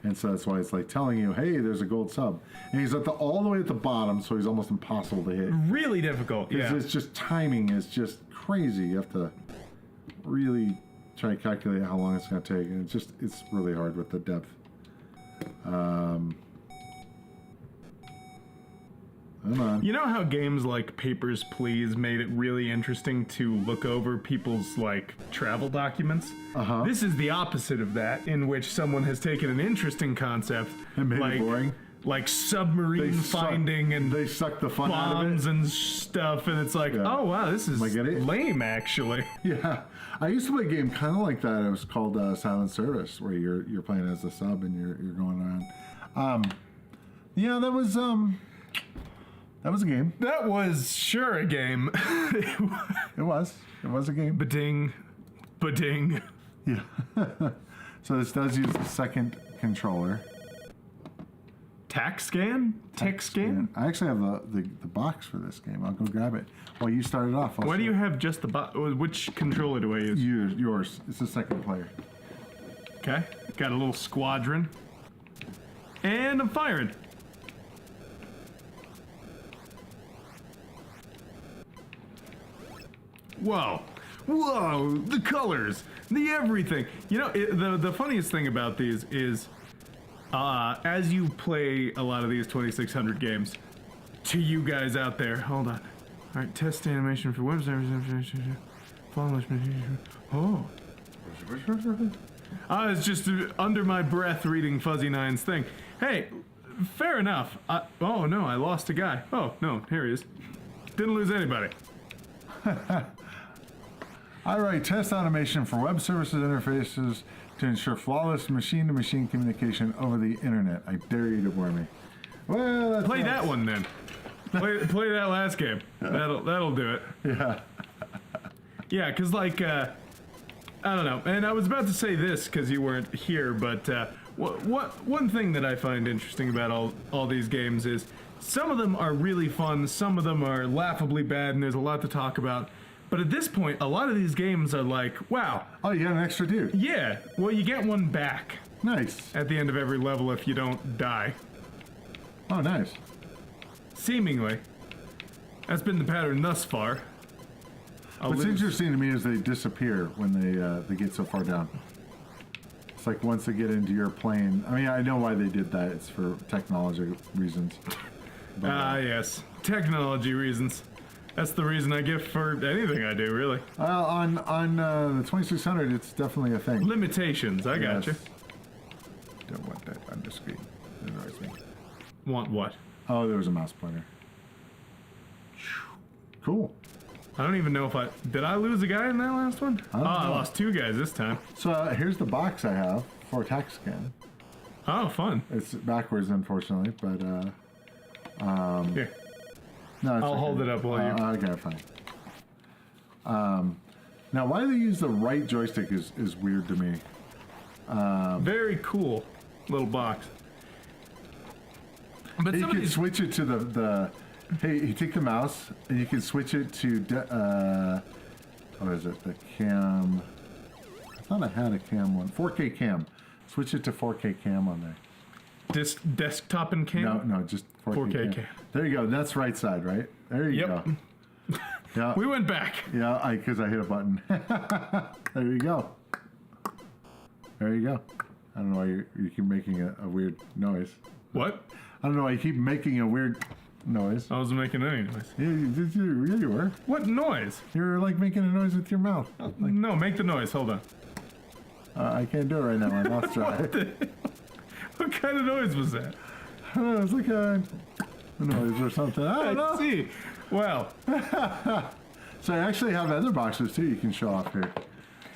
And so that's why it's like telling you, hey, there's a gold sub, and he's all the way at the bottom, so he's almost impossible to hit. Really difficult. Yeah. It's just timing is just crazy. You have to really try to calculate how long it's going to take, and it's really hard with the depth. Come on. You know how games like Papers, Please made it really interesting to look over people's travel documents? Uh-huh. This is the opposite of that, in which someone has taken an interesting And interesting concept made it boring. Like submarine finding and they suck the fun out of bombs it and stuff, and it's like, oh wow, this is lame actually. Yeah, I used to play a game kind of like that. It was called Silent Service, where you're playing as a sub and you're going around. Yeah, that was a game. That was sure a game. It was a game. Ba-ding. Yeah. So this does use the second controller. Tac-Scan? Tac-Scan? I actually have the box for this game. I'll go grab it. Well, you started off. Why do you have just the box? Which controller do I use? Yours. It's the second player. Okay. Got a little squadron. And I'm firing. whoa, the colors, the everything. You know, the funniest thing about these is, as you play a lot of these 2600 games, to you guys out there, hold on. All right, test animation for web services. Oh. I was just under my breath reading Fuzzy Nine's thing. Hey, fair enough. Oh no, I lost a guy. Oh no, here he is. Didn't lose anybody. All right, test automation for web services interfaces to ensure flawless machine-to-machine communication over the internet. I dare you to bore me. Well, that's play that one then. Play that last game. That'll do it. Yeah. Yeah, because like, I don't know. And I was about to say this because you weren't here, but one thing that I find interesting about all these games is some of them are really fun, some of them are laughably bad, and there's a lot to talk about. But at this point, a lot of these games are like, wow. Oh, you got an extra dude. Yeah. Well, you get one back. Nice. At the end of every level if you don't die. Oh, nice. Seemingly. That's been the pattern thus far. What's interesting to me is they disappear when they get so far down. It's like once they get into your plane. I mean, I know why they did that. It's for technology reasons. Yes. Technology reasons. That's the reason I give for anything I do, really. Well, on the 2600, it's definitely a thing. Limitations. I got you. Don't want that on the screen. It annoys me. Want what? Oh, there was a mouse pointer. Cool. I don't even know if did I lose a guy in that last one? I lost 2 guys this time. So here's the box I have for Tac-Scan. Oh, fun. It's backwards, unfortunately, but Here. no, it's I'll okay. hold it up while you. Okay, fine. Now, why they use the right joystick is weird to me. Very cool little box. But you can switch it to the hey, you take the mouse and you can switch it to what is it? The cam. I thought I had a cam one. 4K cam. Switch it to 4K cam on there. Desktop and cam? No, just 4K cam. There you go. That's right side, right? There you go. Yeah. We went back. Yeah, because I hit a button. There you go. There you go. I don't know why you keep making a weird noise. What? I don't know why you keep making a weird noise. I wasn't making any noise. Yeah, you were. What noise? You were like making a noise with your mouth. Like, no, make the noise. Hold on. I can't do it right now. My mouth's dry. What kind of noise was that? I don't know. It's like a noise or something. I don't know. See. Well. So I actually have other boxes too you can show off here.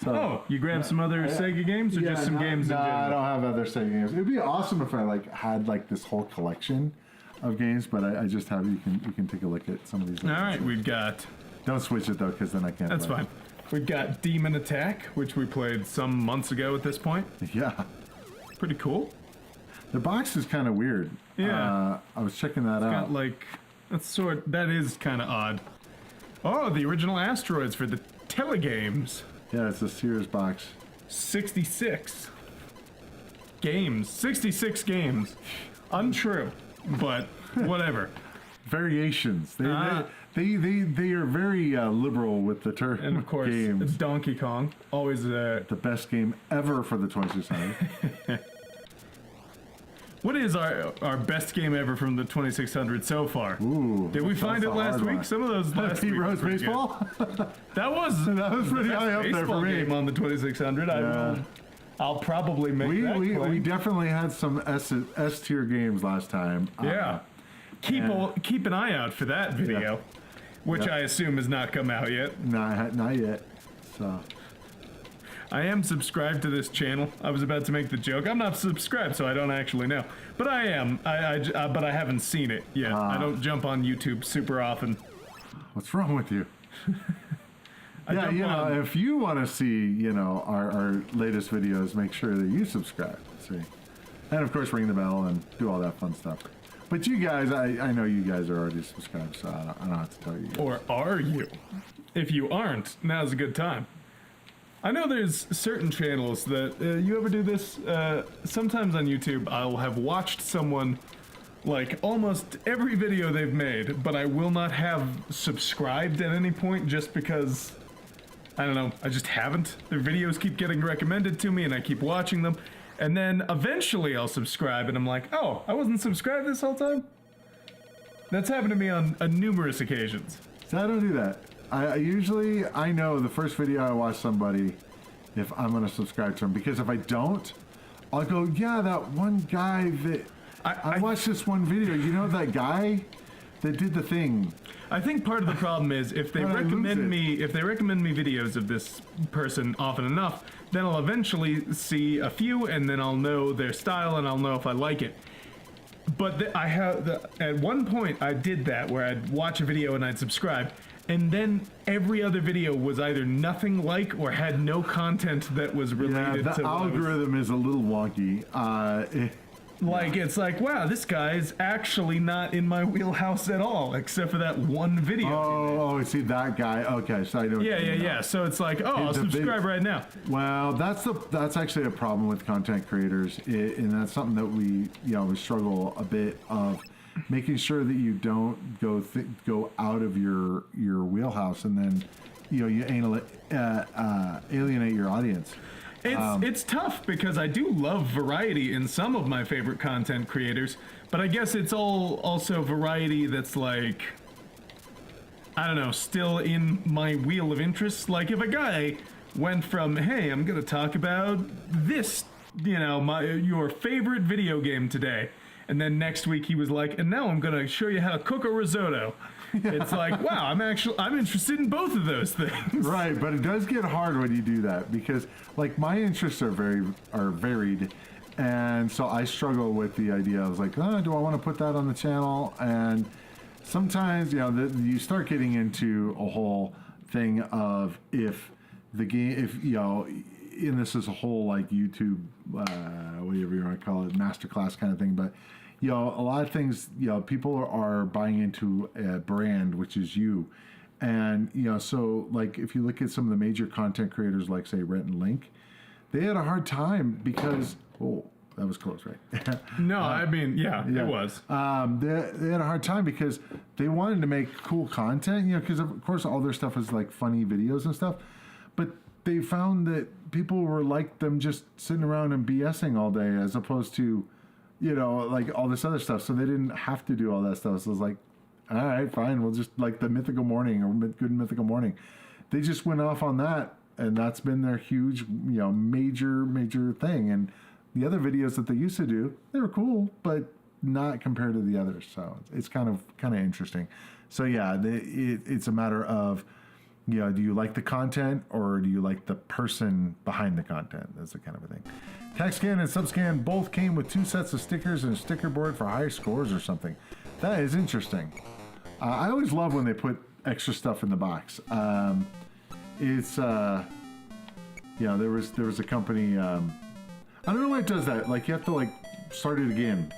So, you grabbed some other Sega games or just some games in general? I don't have other Sega games. It'd be awesome if I had this whole collection of games, but I just have you can take a look at some of these. All right, we've got. Don't switch it though, because then I can't. That's fine. We've got Demon Attack, which we played some months ago at this point. Yeah. Pretty cool. The box is kind of weird. Yeah. I was checking that out. Got that is kind of odd. Oh, the original Asteroids for the Telegames. Yeah, it's a Sears box. 66 games. 66 games. Untrue, but whatever. Variations. They are very liberal with the term And of course, games. it's Donkey Kong. Always The best game ever for the 2600. What is our best game ever from the 2600 so far? Ooh. Did we find it last week? Some of those last Pete week Rose were pretty Baseball? good. That was pretty high up there for me. Game on the 2600. Yeah. I'll probably make that We claim. definitely had some S tier games last time. Yeah. Keep an eye out for that video, which I assume has not come out yet. Not yet. So I am subscribed to this channel. I was about to make the joke. I'm not subscribed, so I don't actually know. But I am. But I haven't seen it yet. I don't jump on YouTube super often. what's wrong with you? Yeah, if you want to see, our latest videos, make sure that you subscribe. See, and of course ring the bell and do all that fun stuff. But you guys, I know you guys are already subscribed, so I don't have to tell you guys. Or are you? If you aren't, now's a good time. I know there's certain channels that you ever do this. Sometimes on YouTube, I'll have watched someone like almost every video they've made, but I will not have subscribed at any point just because I don't know, I just haven't. Their videos keep getting recommended to me and I keep watching them. And then eventually I'll subscribe and I'm like, oh, I wasn't subscribed this whole time? That's happened to me on numerous occasions. So I don't do that. I usually, I know the first video I watch somebody, if I'm going to subscribe to them. Because if I don't, I'll go, yeah, that one guy that... I watched this one video. You know that guy that did the thing? I think part of the problem is if they recommend me videos of this person often enough, then I'll eventually see a few and then I'll know their style and I'll know if I like it. But at one point I did that where I'd watch a video and I'd subscribe, and then every other video was either nothing like or had no content that was related to. The algorithm is a little wonky. It's like, wow, this guy's actually not in my wheelhouse at all, except for that one video. Oh, see that guy. Okay, so I know. Yeah. So it's like, oh, I'll subscribe right now. Well, that's actually a problem with content creators, and that's something that we struggle a bit of making sure that you don't go out of your wheelhouse, and then you alienate your audience. It's tough because I do love variety in some of my favorite content creators, but I guess it's also variety that's like, I don't know, still in my wheel of interest. Like if a guy went from, hey, I'm gonna talk about this, your favorite video game today, and then next week he was like, and now I'm gonna show you how to cook a risotto. It's like, wow, I'm interested in both of those things. Right, but it does get hard when you do that because, like, my interests are varied, and so I struggle with the idea. I was like, oh, do I want to put that on the channel? And sometimes, you start getting into a whole thing of if and this is a whole like YouTube, whatever you want to call it, masterclass kind of thing, but. A lot of things, people are buying into a brand, which is you. And, so like if you look at some of the major content creators, like say Rhett and Link, they had a hard time because, oh, that was close, right? No, I mean, yeah, it was. They had a hard time because they wanted to make cool content, because of course all their stuff is like funny videos and stuff. But they found that people were like them just sitting around and BSing all day as opposed to, like all this other stuff. So they didn't have to do all that stuff. So it was like, all right, fine. We'll just like the Mythical Morning or Good Mythical Morning. They just went off on that, and that's been their huge, major thing. And the other videos that they used to do, they were cool, but not compared to the others. So it's kind of interesting. So yeah, it's a matter of, do you like the content or do you like the person behind the content? That's the kind of a thing. Tac-Scan and Subscan both came with 2 sets of stickers and a sticker board for high scores or something. That is interesting. I always love when they put extra stuff in the box. It's there was a company. I don't know why it does that. Like you have to like start it again.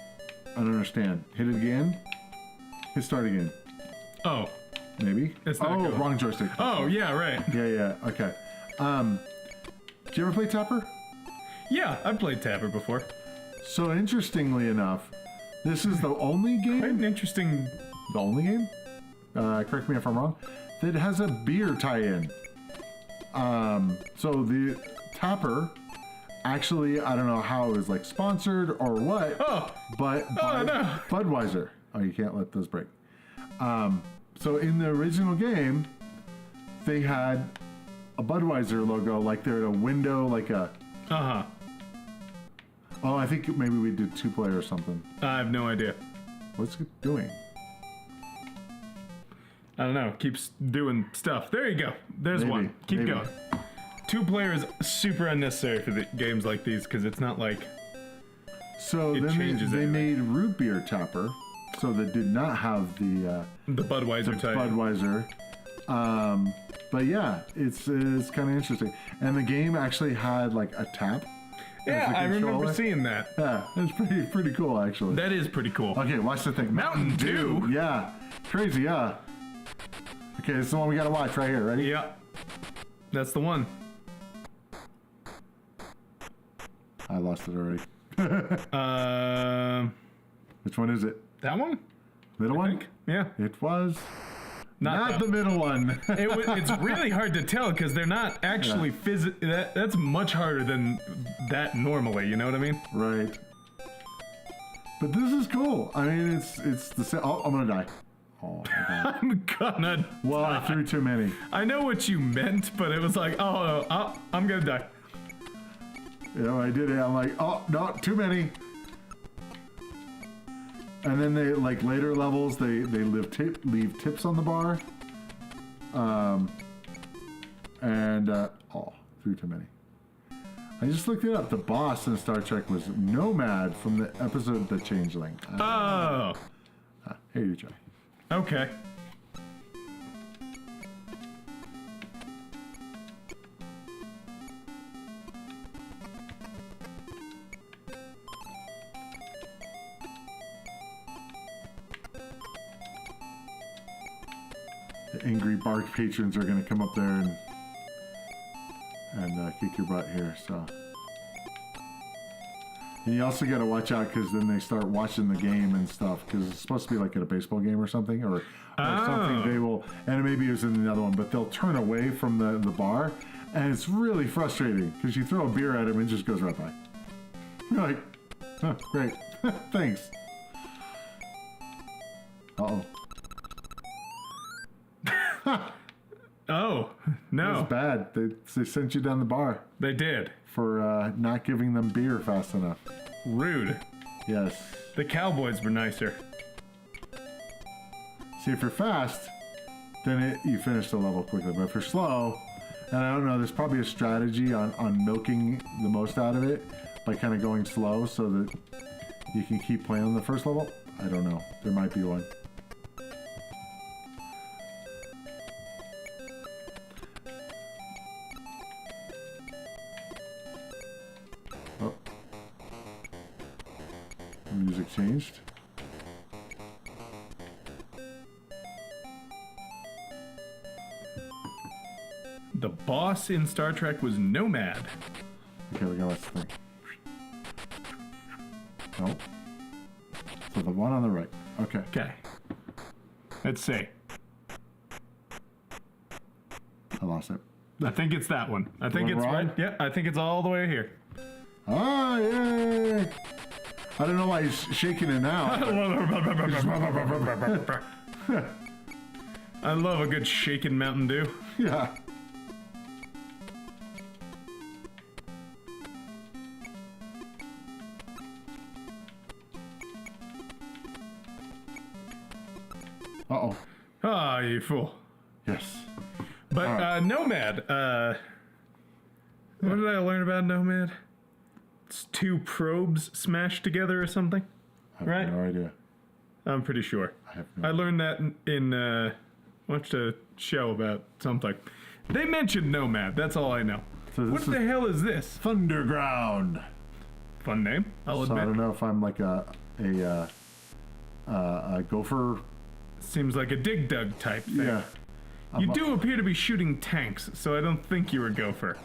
I don't understand. Hit it again. Hit start again. Oh, maybe. It's not good. Wrong joystick. Oh yeah, right. Yeah. Okay. Did you ever play Tapper? Yeah, I've played Tapper before. So interestingly enough, this is the only game. Quite an interesting. The only game? Correct me if I'm wrong. That has a beer tie-in. So the Tapper, actually, I don't know how it was like sponsored or what. Oh. But by no. Budweiser. Oh, you can't let those break. So in the original game, they had a Budweiser logo, like they're at a window, like a. Oh, I think maybe we did 2-player or something. I have no idea. What's it doing? I don't know. Keeps doing stuff. There you go. There's Maybe. one. Keep Maybe. going. 2-player is super unnecessary for the games like these because it's not like. So it then changes they anyway. made root beer Tapper, so that did not have the Budweiser type. Budweiser. But yeah, it's kind of interesting. And the game actually had like a tap. Yeah, I remember seeing that. Yeah, it's pretty cool actually. That is pretty cool. Okay, watch the thing. Mountain Dew. Yeah, crazy. Yeah. Okay, this is the one we gotta watch right here. Ready? Yeah, that's the one. I lost it already. Which one is it? That one? Middle one? Think? Yeah. It was Not the middle one. It's really hard to tell because they're not actually that's much harder than that normally. You know what I mean? Right. But this is cool. I mean, it's the same. Oh, I'm gonna die. Oh, I'm gonna. Well, I threw too many. I know what you meant, but it was like, oh, I'm gonna die. You know, I did it. I'm like, oh no, too many. And then they, like, later levels, they leave tips on the bar. Threw too many. I just looked it up. The boss in Star Trek was Nomad from the episode The Changeling. Oh. Here you try. Okay. The angry bark patrons are going to come up there and kick your butt here, so. And you also got to watch out because then they start watching the game and stuff because it's supposed to be like at a baseball game or something or something. They will, and maybe it was in another one, but they'll turn away from the bar, and it's really frustrating because you throw a beer at him and it just goes right by. You're like, oh, great, thanks. Uh-oh. Oh, no. It was bad. They sent you down the bar. They did. For not giving them beer fast enough. Rude. Yes. The Cowboys were nicer. See, if you're fast, then you finish the level quickly. But if you're slow, and I don't know, there's probably a strategy on milking the most out of it by kind of going slow so that you can keep playing on the first level. I don't know. There might be one. Oh. Music changed. The boss in Star Trek was Nomad. Okay, we got this thing. Nope. So the one on the right. Okay. Okay. Let's see. I lost it. I think it's that one. I think it's right. Yeah, I think it's all the way here. Oh, yay! I don't know why he's shaking it now. I love a good shaken Mountain Dew. Yeah. Uh-oh. Ah, you fool. Yes. But Nomad, what did I learn about Nomad? It's two probes smashed together or something, I have right? no idea. I'm pretty sure. I I learned that in watched a show about something. They mentioned Nomad. That's all I know. So What the hell is this? Thunderground. Fun name, I'll So I admit. don't know if I'm like a gopher. Seems like a dig dug type thing. Yeah. You do appear to be shooting tanks, so I don't think you're a gopher.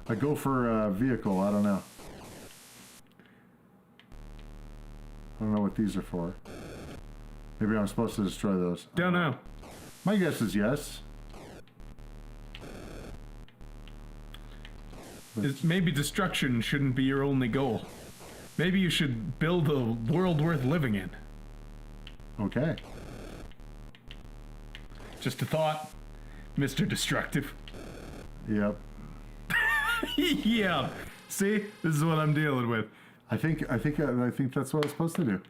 A gopher vehicle. I don't know. I don't know what these are for. Maybe I'm supposed to destroy those. Don't know. My guess is yes. Maybe destruction shouldn't be your only goal. Maybe you should build a world worth living in. Okay. Just a thought, Mr. Destructive. Yep. Yeah. See, this is what I'm dealing with. I think that's what I was supposed to do.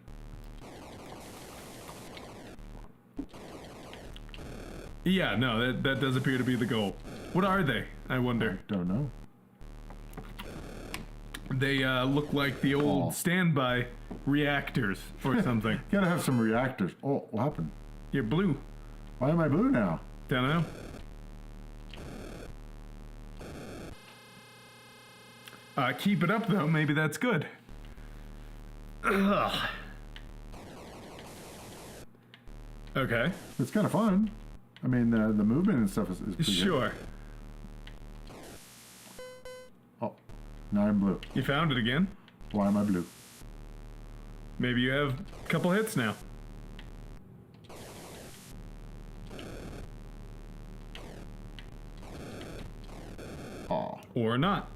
Yeah, no, that does appear to be the goal. What are they? I wonder. Don't know. They look like the old Oh. standby reactors or something. Gotta have some reactors. Oh, what happened? You're blue. Why am I blue now? Don't know. Keep it up though. Maybe that's good. Ugh. Okay. It's kind of fun. I mean, the movement and stuff is pretty good. Sure. Oh, now I'm blue. You found it again. Why am I blue? Maybe you have a couple hits now. Or not.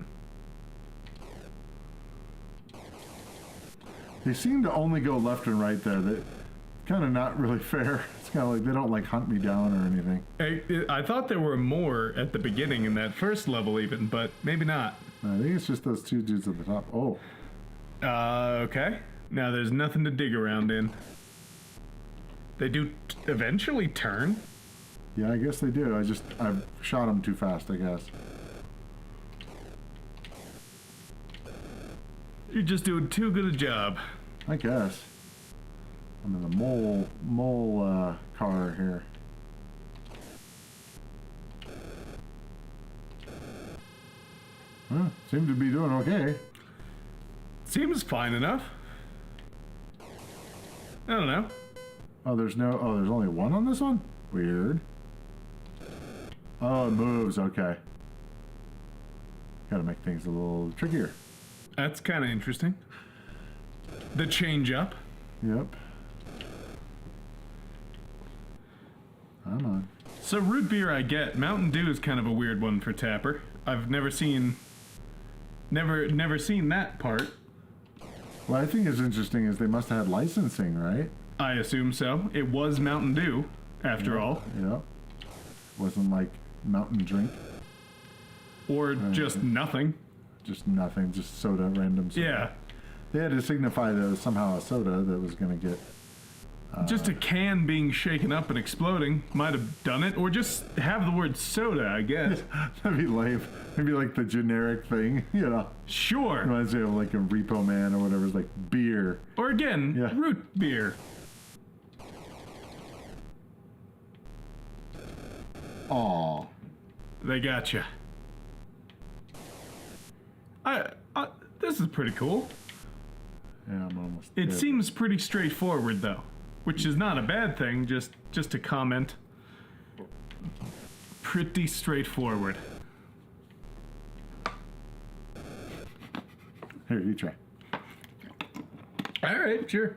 They seem to only go left and right there. That kind of not really fair. It's kind of like they don't like hunt me down or anything. I thought there were more at the beginning in that first level even, but maybe not. I think it's just those two dudes at the top. Oh. Okay. Now there's nothing to dig around in. They do eventually turn. Yeah, I guess they do. I've shot them too fast, I guess. You're just doing too good a job. I guess. I'm in the mole car here. Huh, seem to be doing okay. Seems fine enough. I don't know. Oh, there's only one on this one? Weird. Oh, it moves, okay. Gotta make things a little trickier. That's kind of interesting. The change up. Yep. Come on. So root beer I get. Mountain Dew is kind of a weird one for Tapper. I've never seen that part. What I think is interesting is they must have had licensing, right? I assume so. It was Mountain Dew, after all. Yep. Wasn't like Mountain Drink. Or just nothing. Just nothing, just soda, random soda. Yeah. They had to signify that it was somehow a soda that was going to get... Just a can being shaken up and exploding might have done it, or just have the word soda, I guess. That'd be lame. Maybe like the generic thing, you know. Sure. Reminds me of like a Repo Man or whatever. It's like beer. Or again, Yeah. root beer. Aw. They gotcha. This is pretty cool. Yeah, I'm almost It dead. seems pretty straightforward, though, which is not a bad thing, just to comment. Pretty straightforward. Here, you try. All right, sure.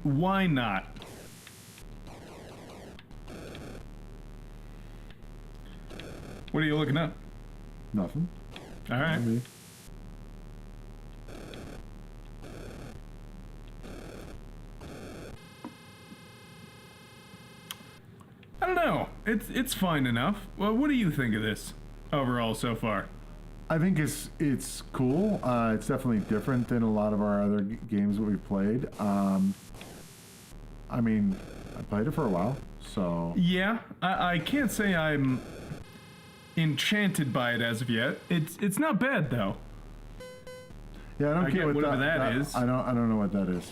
Why not? What are you looking up? Nothing. All right. Me. I don't know. It's fine enough. Well, what do you think of this overall so far? I think it's cool. It's definitely different than a lot of our other games that we've played. I mean, I played it for a while, so... Yeah, I can't say I'm enchanted by it as of yet. It's not bad though. Yeah, I don't I get get what whatever that that is. I don't know what that is.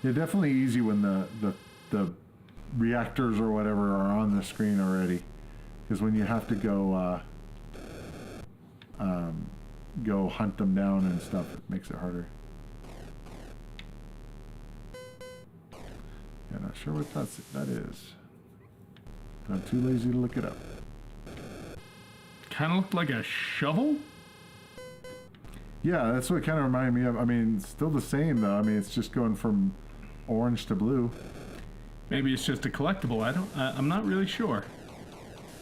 Yeah, definitely easy when the reactors or whatever are on the screen already, because when you have to go hunt them down and stuff, it makes it harder. Yeah, not sure what that is. I'm too lazy to look it up. Kind of looked like a shovel. Yeah, that's what it kind of reminded me of. I mean, it's still the same though. I mean, it's just going from orange to blue. Maybe it's just a collectible. I'm not really sure.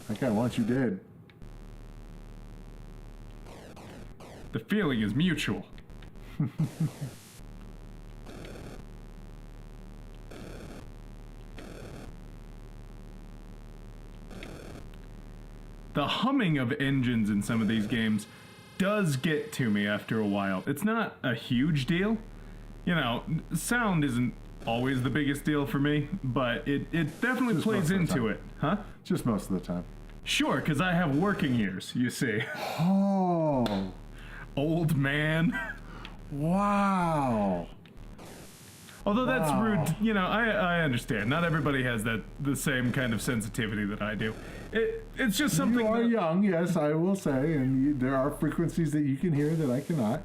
That guy wants you dead. The feeling is mutual. The humming of engines in some of these games does get to me after a while. It's not a huge deal. You know, sound isn't always the biggest deal for me, but it definitely Just plays most of the into time. it. Huh? Just most of the time. Sure, because I have working years, you see. Oh, Old man. wow. Although that's Wow. rude, you know, I understand. Not everybody has the same kind of sensitivity that I do. It's just something You are that- young, yes, I will say, and there are frequencies that you can hear that I cannot.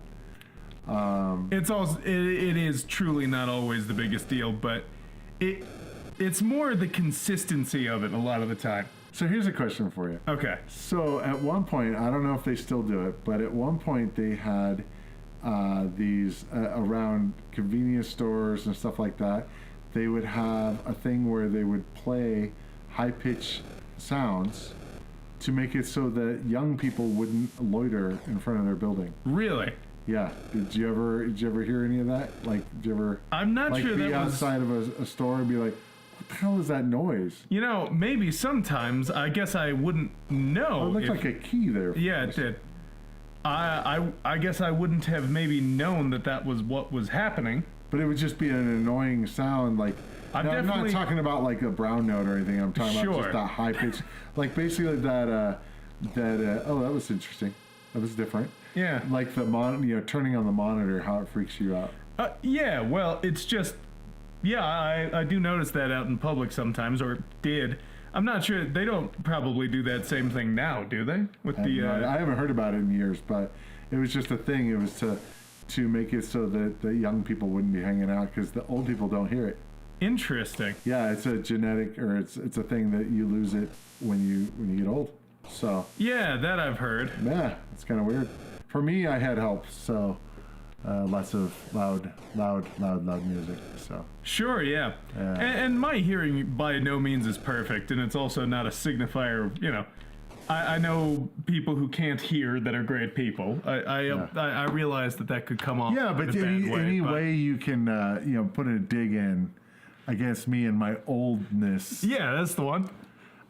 it is truly not always the biggest deal, but it's more the consistency of it a lot of the time. So here's a question for you. Okay. So at one point, I don't know if they still do it, but at one point they had these around convenience stores and stuff like that. They would have a thing where they would play high-pitched sounds to make it so that young people wouldn't loiter in front of their building. Really? Yeah. Did you ever hear any of that? Like, did you ever? I'm not like, sure be that outside of a store and be like, "What the hell is that noise?" You know, maybe sometimes. I guess I wouldn't know. Oh, it looked like a key there. Yeah, it did. I guess I wouldn't have maybe known that was what was happening. But it would just be an annoying sound, like. I'm not talking about like a brown note or anything. I'm talking about just that high pitch, like basically that. Oh, that was interesting. That was different. Yeah. Like the turning on the monitor, how it freaks you out. Yeah. Well, it's just. Yeah, I do notice that out in public sometimes, or did. I'm not sure. They don't probably do that same thing now, do they? With I haven't heard about it in years, but it was just a thing. It was to make it so that the young people wouldn't be hanging out because the old people don't hear it. Interesting. Yeah, it's a genetic, or it's a thing that you lose it when you get old. So. Yeah, that I've heard. Yeah, it's kind of weird. For me, I had help, so lots of loud music. So. Sure, yeah. And my hearing by no means is perfect, and it's also not a signifier. You know, I know people who can't hear that are great people. I realize that could come off. Yeah, but in a bad any way, way you can put a dig in against me and my oldness. Yeah, that's the one.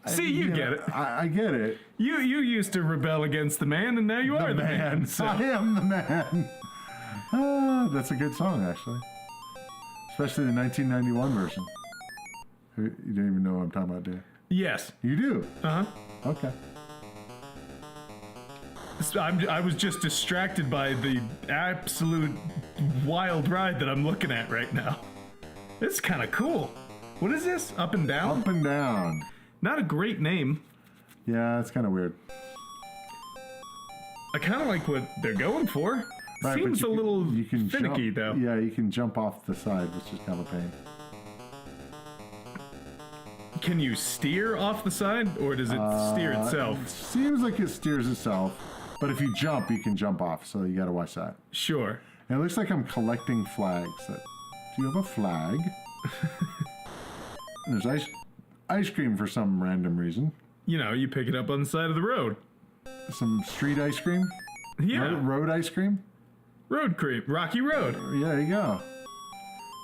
See, you get it. I get it. You used to rebel against the man, and now you are the man. So. I am the man. That's a good song, actually. Especially the 1991 version. You don't even know what I'm talking about, do you? Yes. You do? Uh-huh. Okay. I was just distracted by the absolute wild ride that I'm looking at right now. It's kind of cool. What is this? Up and Down? Up and Down. Not a great name. Yeah, it's kind of weird. I kind of like what they're going for. Right, Seems a little finicky, jump, though. Yeah, you can jump off the side, which is kind of a pain. Can you steer off the side, or does it steer itself? It seems like it steers itself, but if you jump, you can jump off, so you gotta watch that. Sure. And it looks like I'm collecting flags. Do you have a flag? There's ice cream for some random reason. You know, you pick it up on the side of the road. Some street ice cream? Yeah. Road ice cream? Road cream. Rocky Road. Yeah, there you go.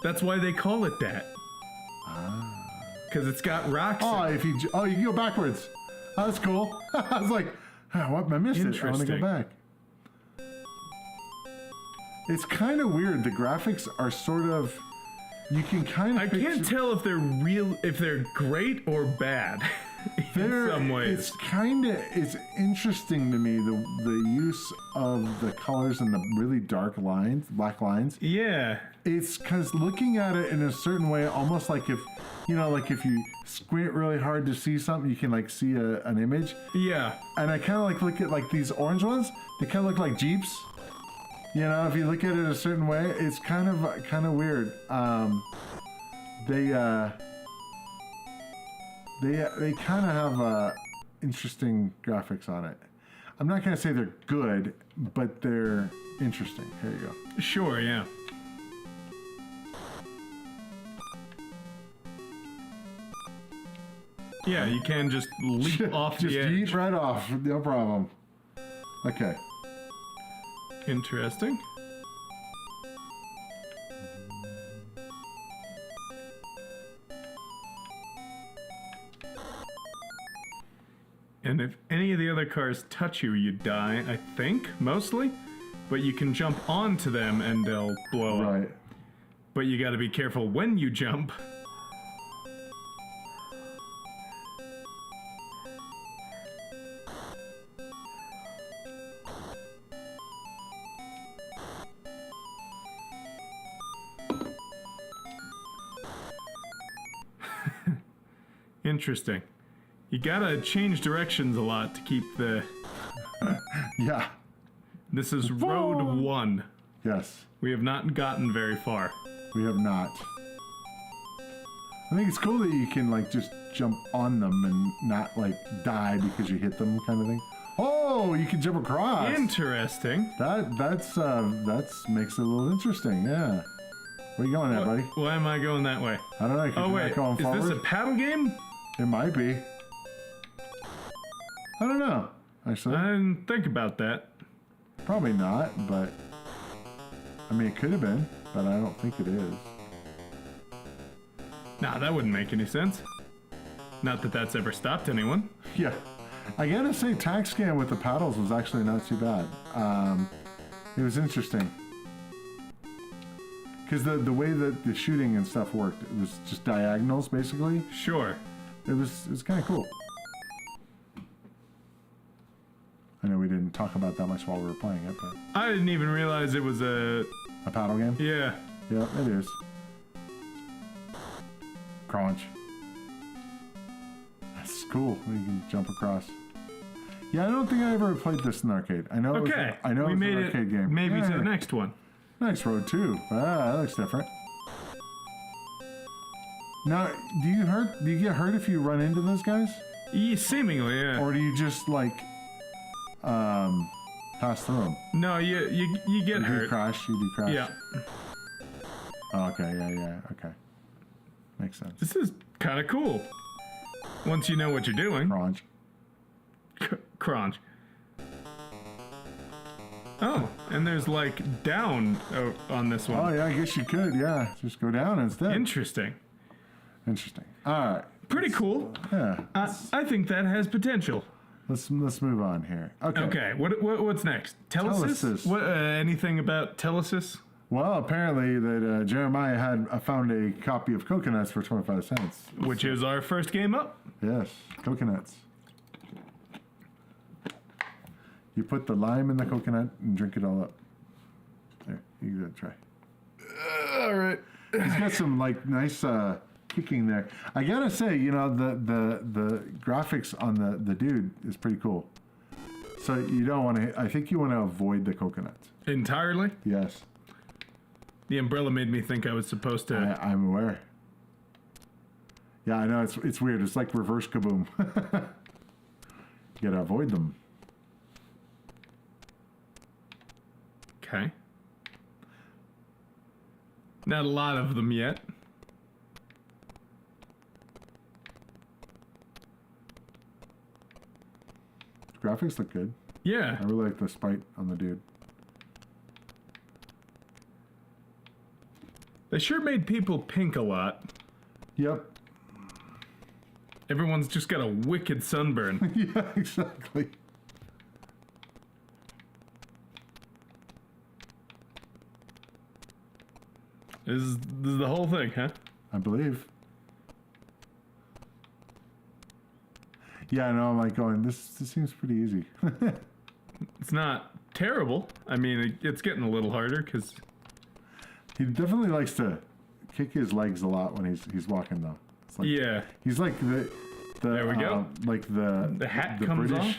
That's why they call it that. Because it's got rocks. Oh, you can go backwards. Oh, that's cool. I was like, what? I missed it. I want to go back. It's kind of weird. The graphics are sort of. You can kind of. I can't tell if they're great or bad. In some ways, it's interesting to me the use of the colors and the really dark lines, black lines. Yeah, it's because looking at it in a certain way, almost like if if you squint really hard to see something, you can like see an image. Yeah, and I kind of like look at like these orange ones. They kind of look like Jeeps. You know, if you look at it a certain way, it's kind of weird. They kind of have interesting graphics on it. I'm not going to say they're good, but they're interesting. Here you go. Sure, yeah. Yeah, you can just leap off the edge. Just yeet right off, no problem. Okay. Interesting. And if any of the other cars touch you, you die, I think, mostly. But you can jump onto them and they'll blow up. Right. But you gotta be careful when you jump. Interesting. You gotta change directions a lot to keep the... Yeah. This is Road 1. Yes. We have not gotten very far. We have not. I think it's cool that you can, like, just jump on them and not, like, die because you hit them kind of thing. Oh, you can jump across. Interesting. That's makes it a little interesting. Yeah. Where you going at, buddy? Why am I going that way? I don't know. Oh wait, going is forward? this a paddle game? It might be. I don't know. Actually, I didn't think about that. probably not. But I mean, it could have been, but I don't think it is. Nah, that wouldn't make any sense. Not that that's ever stopped anyone. Yeah. I gotta say, Tac-Scan with the paddles was actually not too bad. It was interesting. Because the way that the shooting and stuff worked, it was just diagonals, basically. Sure. It was kind of cool. I know we didn't talk about that much while we were playing it, but... I didn't even realize it was a... A paddle game? Yeah. Yeah, it is. Crunch. That's cool. You can jump across. Yeah, I don't think I ever played this in the arcade. I know. Okay. I know we it was made an arcade game. Maybe Yeah. to the next one. Nice road too. Ah, that looks different. Now, do you get hurt if you run into those guys, Seemingly, yeah. or do you just like pass through them? No, you get You do hurt. crash. You do crash. Yeah. Oh, okay. Yeah. Okay. Makes sense. This is kind of cool. Once you know what you're doing. Crunch. Crunch. Oh, and there's like down on this one. Oh yeah, I guess you could. Yeah, just go down instead. Interesting. Interesting. All right. Pretty cool. Yeah. I think that has potential. Let's move on here. Okay. Okay, what's next? Telesys? Telesys. What? Anything about Telesys? Well, apparently that Jeremiah had found a copy of Coconuts for 25 cents. Which is our first game up. Yes, Coconuts. You put the lime in the coconut and drink it all up. There, you give it a try. All right. He's got some like nice kicking there. I gotta say, you know, the graphics on the dude is pretty cool. So you don't want to. I think you want to avoid the coconuts. Entirely? Yes, The umbrella made me think I was supposed to. I'm aware. Yeah, I know it's weird. It's like reverse kaboom. You gotta avoid them. Okay. Not a lot of them yet. Graphics look good. Yeah. I really like the sprite on the dude. They sure made people pink a lot. Yep. Everyone's just got a wicked sunburn. Yeah, exactly. This is the whole thing, huh? I believe. Yeah, I know. I'm like going. This seems pretty easy. It's not terrible. I mean, it's getting a little harder because He definitely likes to kick his legs a lot when he's walking though. It's like, yeah, he's like the There we go. Like the hat the comes British, off.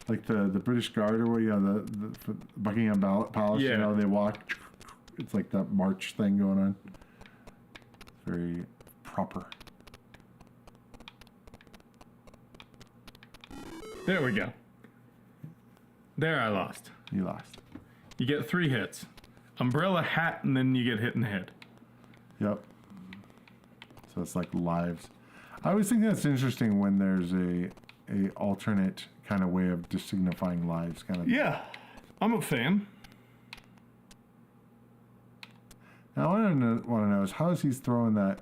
like the British Guard or what? Yeah, the Buckingham Palace. Yeah. You know, they walk. It's like that march thing going on. Very proper. There we go. There I lost. You lost. You get 3 hits. Umbrella, hat, and then you get hit in the head. Yep. So it's like lives. I always think that's interesting when there's a alternate kind of way of just signifying lives, kind of. Yeah, I'm a fan. Now I want to know is how is he throwing that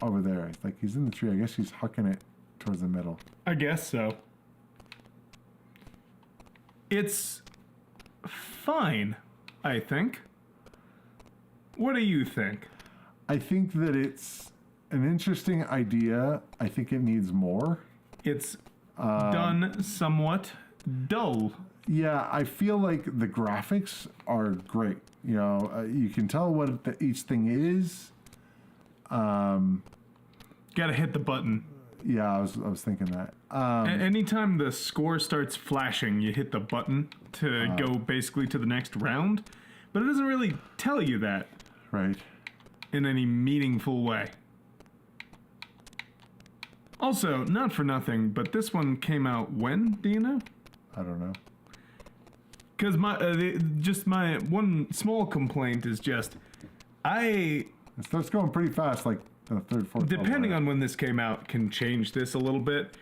over there? It's like he's in the tree. I guess he's hucking it towards the middle. I guess so. It's fine, I think. What do you think? I think that it's an interesting idea. I think it needs more. It's done somewhat dull. Yeah, I feel like the graphics are great. You know, you can tell what each thing is. Gotta hit the button. Yeah, I was thinking that. Anytime the score starts flashing, you hit the button to go basically to the next round. But it doesn't really tell you that Right. in any meaningful way. Also, not for nothing, but this one came out when? Do you know? I don't know. Because my one small complaint is just, it starts going pretty fast, like the third, fourth. Depending on when this came out, can change this a little bit.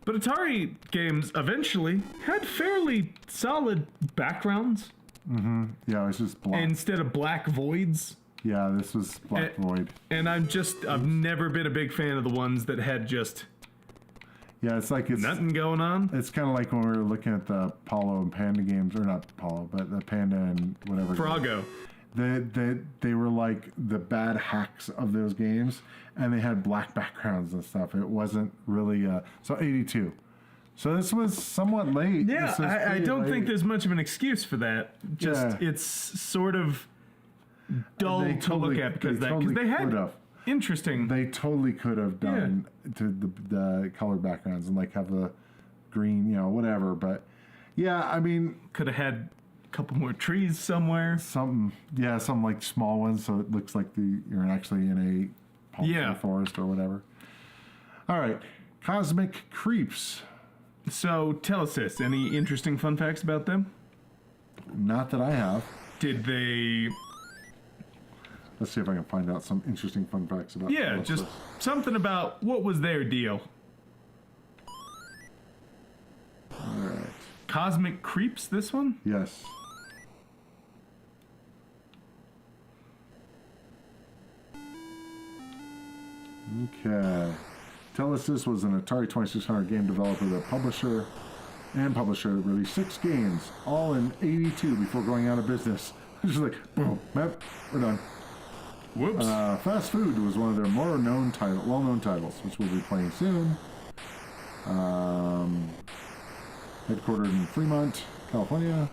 But Atari games eventually had fairly solid backgrounds. Mm-hmm. Yeah, it was just black. Instead of black voids. Yeah, this was black void. And I've never been a big fan of the ones that had just... Yeah, it's nothing going on. It's kind of like when we were looking at the Apollo and Panda games, or not Apollo, but the Panda and whatever. Froggo. They were like the bad hacks of those games, and they had black backgrounds and stuff. It wasn't really so 82. So this was somewhat late. Yeah, I don't think there's much of an excuse for that. Just Yeah. it's sort of dull They to look totally- at because they they totally had could've. interesting. They totally could have done to the color backgrounds and like have the green, whatever. But yeah, I mean, Could have had a couple more trees somewhere. some like small ones, so it looks like you're actually in a palm tree forest or whatever. All right, Cosmic Creeps. So Telesys, any interesting fun facts about them? Not that I have. Did they? Let's see if I can find out some interesting fun facts about. Yeah, Telesys. just something about what was their deal. All right. Cosmic Creeps, this one? Yes. Okay. Telesys was an Atari 2600 game developer, the publisher released 6 games, all in 82 before going out of business. Just like, boom, we're done. Whoops. Fast Food was one of their more well-known titles, which we'll be playing soon. Headquartered in Fremont, California.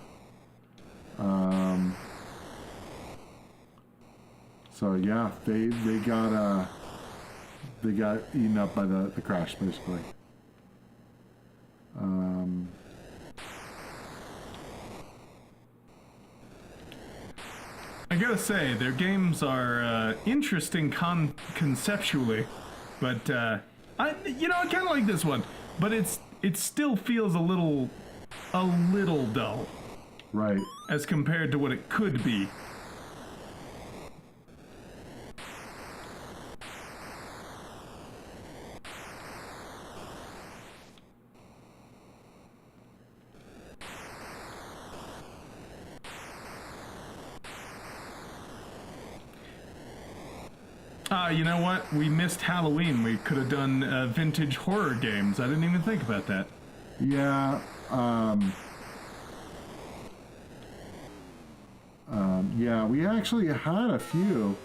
So yeah, they got eaten up by the crash, basically. I gotta say, their games are interesting conceptually, but I kind of like this one, but it still feels a little dull Right. as compared to what it could be. You know what? We missed Halloween. We could have done vintage horror games. I didn't even think about that. Yeah. Yeah, we actually had a few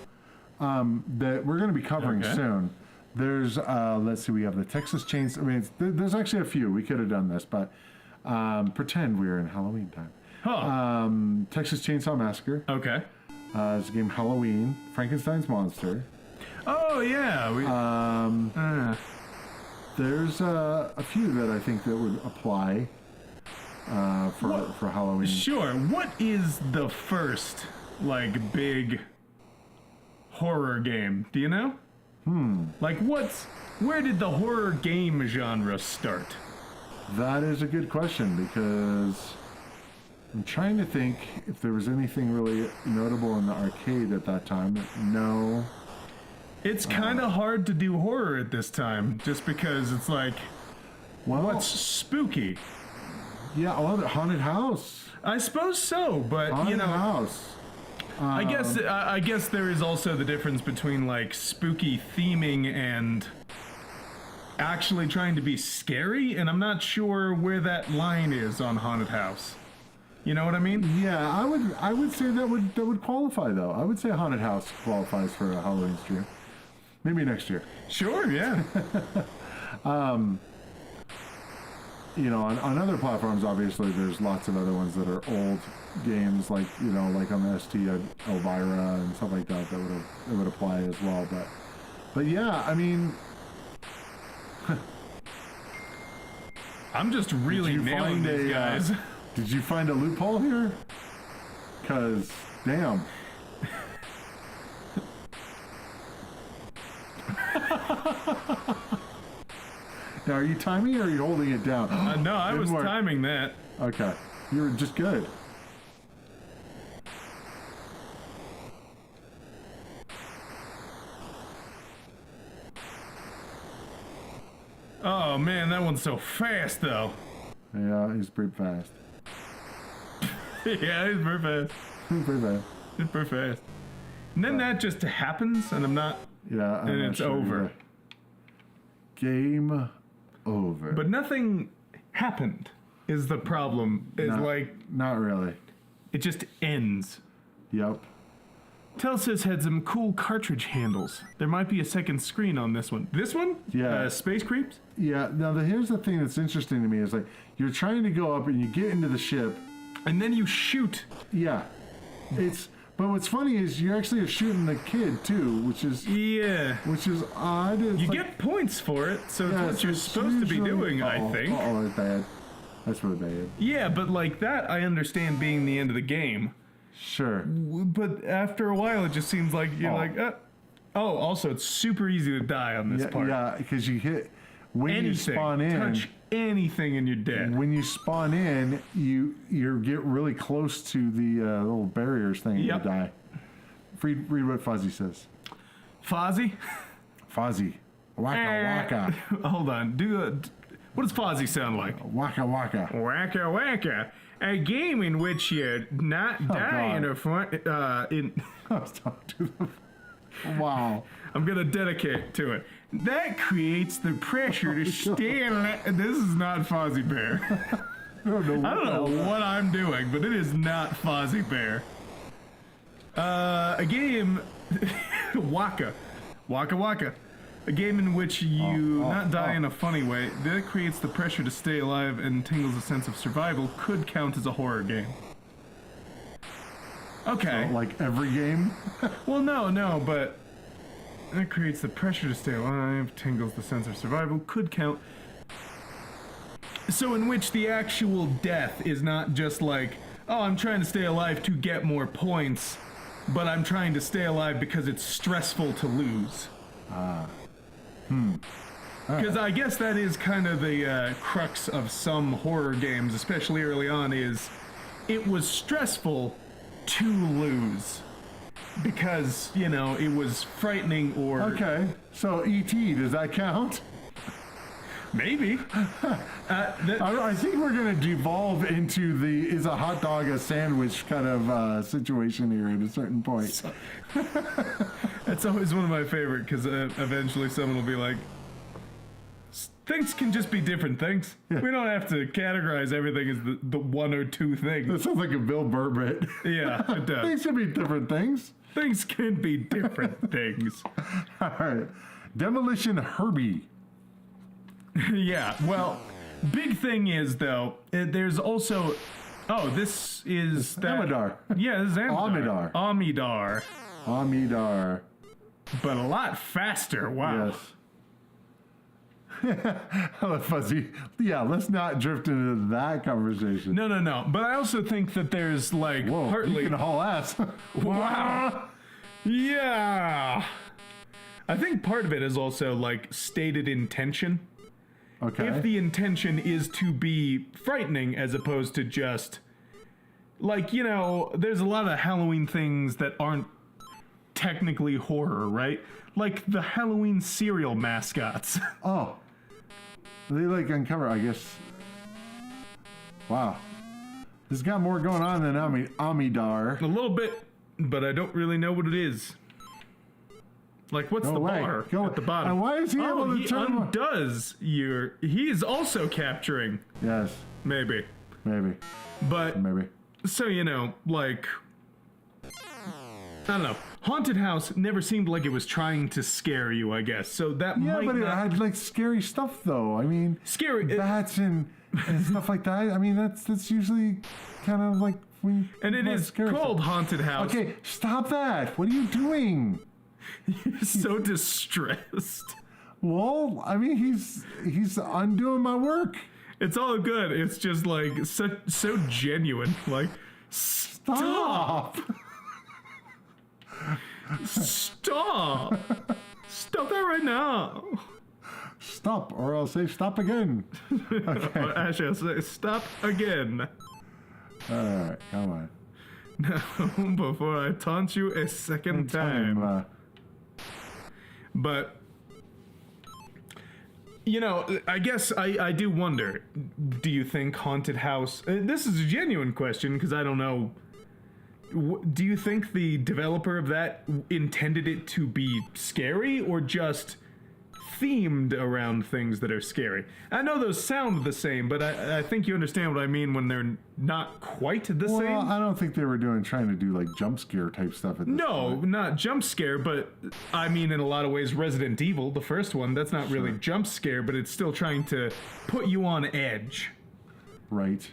that we're going to be covering soon. There's, let's see, we have the Texas Chainsaw. I mean, there's actually a few. We could have done this, but pretend we're in Halloween time. Huh. Texas Chainsaw Massacre. Okay. There's a game Halloween. Frankenstein's Monster. Oh, yeah. There's a few that I think that would apply for Halloween. Sure. What is the first, big horror game? Do you know? Where did the horror game genre start? That is a good question, because I'm trying to think if there was anything really notable in the arcade at that time. No. It's kind of hard to do horror at this time, just because it's what's spooky? Yeah, Haunted House. I suppose so, but Haunted House. I guess there is also the difference between spooky theming and actually trying to be scary, and I'm not sure where that line is on Haunted House. You know what I mean? Yeah, I would say that would qualify, though. I would say Haunted House qualifies for a Halloween stream. Maybe next year. Sure, yeah. On other platforms, obviously, there's lots of other ones that are old games, like on the ST, Elvira and stuff like that would apply as well. But yeah, I mean, I'm just really nailing these guys. Did you find a loophole here? 'Cause damn. Now, are you timing or are you holding it down? No, I was timing that. Okay. You're just good. Oh man, that one's so fast though. Yeah, he's pretty fast. Yeah, he's very fast. He's pretty fast. He's pretty fast. And then that just happens, and I'm not. Yeah, I'm and not it's sure over. either. Game over. But nothing happened. Is the problem? Is not really. it just ends. Yep. Telesys had some cool cartridge handles. There might be a second screen on this one. This one? Yeah. Space Creeps? Yeah. Now here's the thing that's interesting to me is like you're trying to go up and you get into the ship. And then you shoot. Yeah. But what's funny is you actually are shooting the kid too, which is odd. It's You get points for it, so it's what you're supposed to be doing, I think. Oh, that's bad. That's really bad. Yeah, but like that, I understand being the end of the game. Sure. But after a while, it just seems like you're oh, also, it's super easy to die on this part. Yeah, because you hit when you spawn in. Touch anything and you're dead. When you spawn in, you get really close to the little barriers thing and you die. Read what Fozzie says. Fozzie? Fozzie. Waka waka. Hold on. What does Fozzie sound like? Waka waka. Waka waka. A game in which you not die in a front. I was talking to them. Wow. I'm gonna dedicate to it. That creates the pressure to stay in. This is not Fozzie Bear. I don't know what I'm doing, but it is not Fozzie Bear. A game, Waka Waka. A game in which you not die in a funny way that creates the pressure to stay alive and tingles a sense of survival could count as a horror game. Okay. So, like every game? Well, no, but that creates the pressure to stay alive, tingles the sense of survival, could count. So in which the actual death is not just like, oh, I'm trying to stay alive to get more points, but I'm trying to stay alive because it's stressful to lose. Because I guess that is kind of the crux of some horror games, especially early on, is it was stressful to lose. Because, it was frightening or... Okay, so E.T., does that count? Maybe. I think we're going to devolve into is a hot dog a sandwich kind of situation here at a certain point. That's always one of my favorite, because eventually someone will be like, things can just be different things. Yeah. We don't have to categorize everything as the one or two things. That sounds like a Bill Burr bit. Yeah, it does. Things can be different things. Things can be different things. All right. Demolition Herby. Yeah, well, big thing is, though, there's also... Oh, this is... Amidar. Yeah, this is Amidar. Amidar. But a lot faster, wow. Yes. Hello, Fuzzy. Yeah, let's not drift into that conversation. No. But I also think that there's, like, whoa, partly... you can haul ass. Wow. Yeah. I think part of it is also, like, stated intention. Okay. If the intention is to be frightening as opposed to just... Like, there's a lot of Halloween things that aren't technically horror, right? Like the Halloween cereal mascots. Oh. They, like, uncover, I guess... Wow. This has got more going on than Amidar. A little bit, but I don't really know what it is. Like, what's the bar at the bottom? And why is he able to turn... undoes He's also capturing. Yes. Maybe. But... Maybe. So, like... I don't know. Haunted House never seemed like it was trying to scare you, I guess. So that might Yeah, but it not... had, like, scary stuff, though. I mean... Scary... Bats and stuff like that. I mean, that's usually kind of like... And it is called Haunted House. Okay, stop that. What are you doing? You're so distressed. Well, I mean, he's undoing my work. It's all good. It's just like so genuine. Like, stop. Stop. Stop that right now. Stop, or I'll say stop again. Okay. Or actually, I'll say stop again. Alright, come on. Now, before I taunt you a second time. But, you know, I guess I do wonder, do you think Haunted House... this is a genuine question, because I don't know. Do you think the developer of that intended it to be scary, or just themed around things that are scary? I know those sound the same, but I think you understand what I mean when they're not quite the same. Well, I don't think they were trying to do like jump scare type stuff at this point. Not jump scare, but I mean in a lot of ways Resident Evil, the first one, that's not really jump scare, but it's still trying to put you on edge. Right.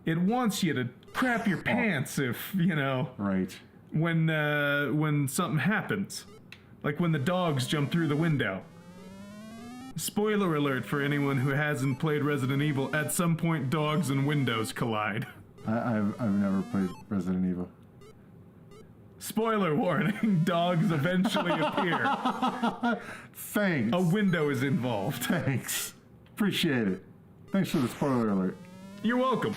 It wants you to crap your pants if, you know, right. when something happens. Like when the dogs jump through the window. Spoiler alert for anyone who hasn't played Resident Evil, at some point dogs and windows collide. I've never played Resident Evil. Spoiler warning, dogs eventually appear. Thanks. A window is involved. Thanks. Appreciate it. Thanks for the spoiler alert. You're welcome.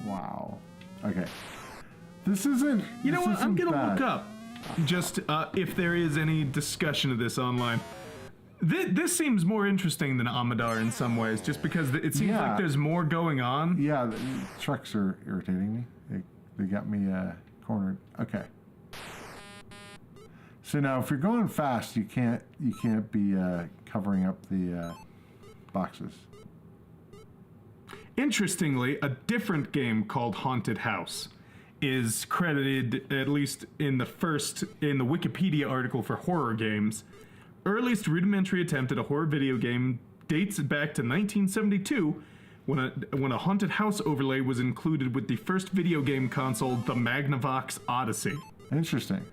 Wow. Okay. This isn't... You know what? I'm gonna bad. look up just if there is any discussion of this online. This seems more interesting than Amadar in some ways, just because it seems like there's more going on. Yeah, the trucks are irritating me. They got me cornered. Okay. So now, if you're going fast, you can't be covering up the boxes. Interestingly, a different game called Haunted House is credited, at least in the Wikipedia article for horror games. Earliest rudimentary attempt at a horror video game dates back to 1972, when a haunted house overlay was included with the first video game console, the Magnavox Odyssey. Interesting.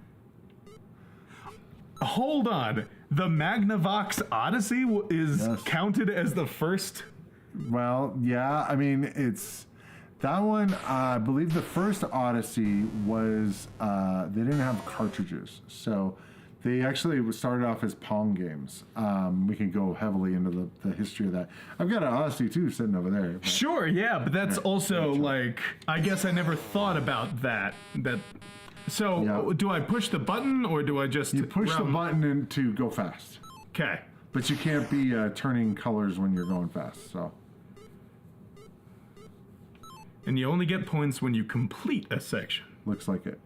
Hold on, the Magnavox Odyssey is counted as the first? Well, yeah, I mean, it's... That one, I believe the first Odyssey was, they didn't have cartridges, so they actually started off as Pong games. We can go heavily into the history of that. I've got an Odyssey too sitting over there. But, sure, yeah, but that's also like, I guess I never thought about that. So, do I push the button or do I just... You push the button to go fast. Okay. But you can't be turning colors when you're going fast, so... And you only get points when you complete a section. Looks like it.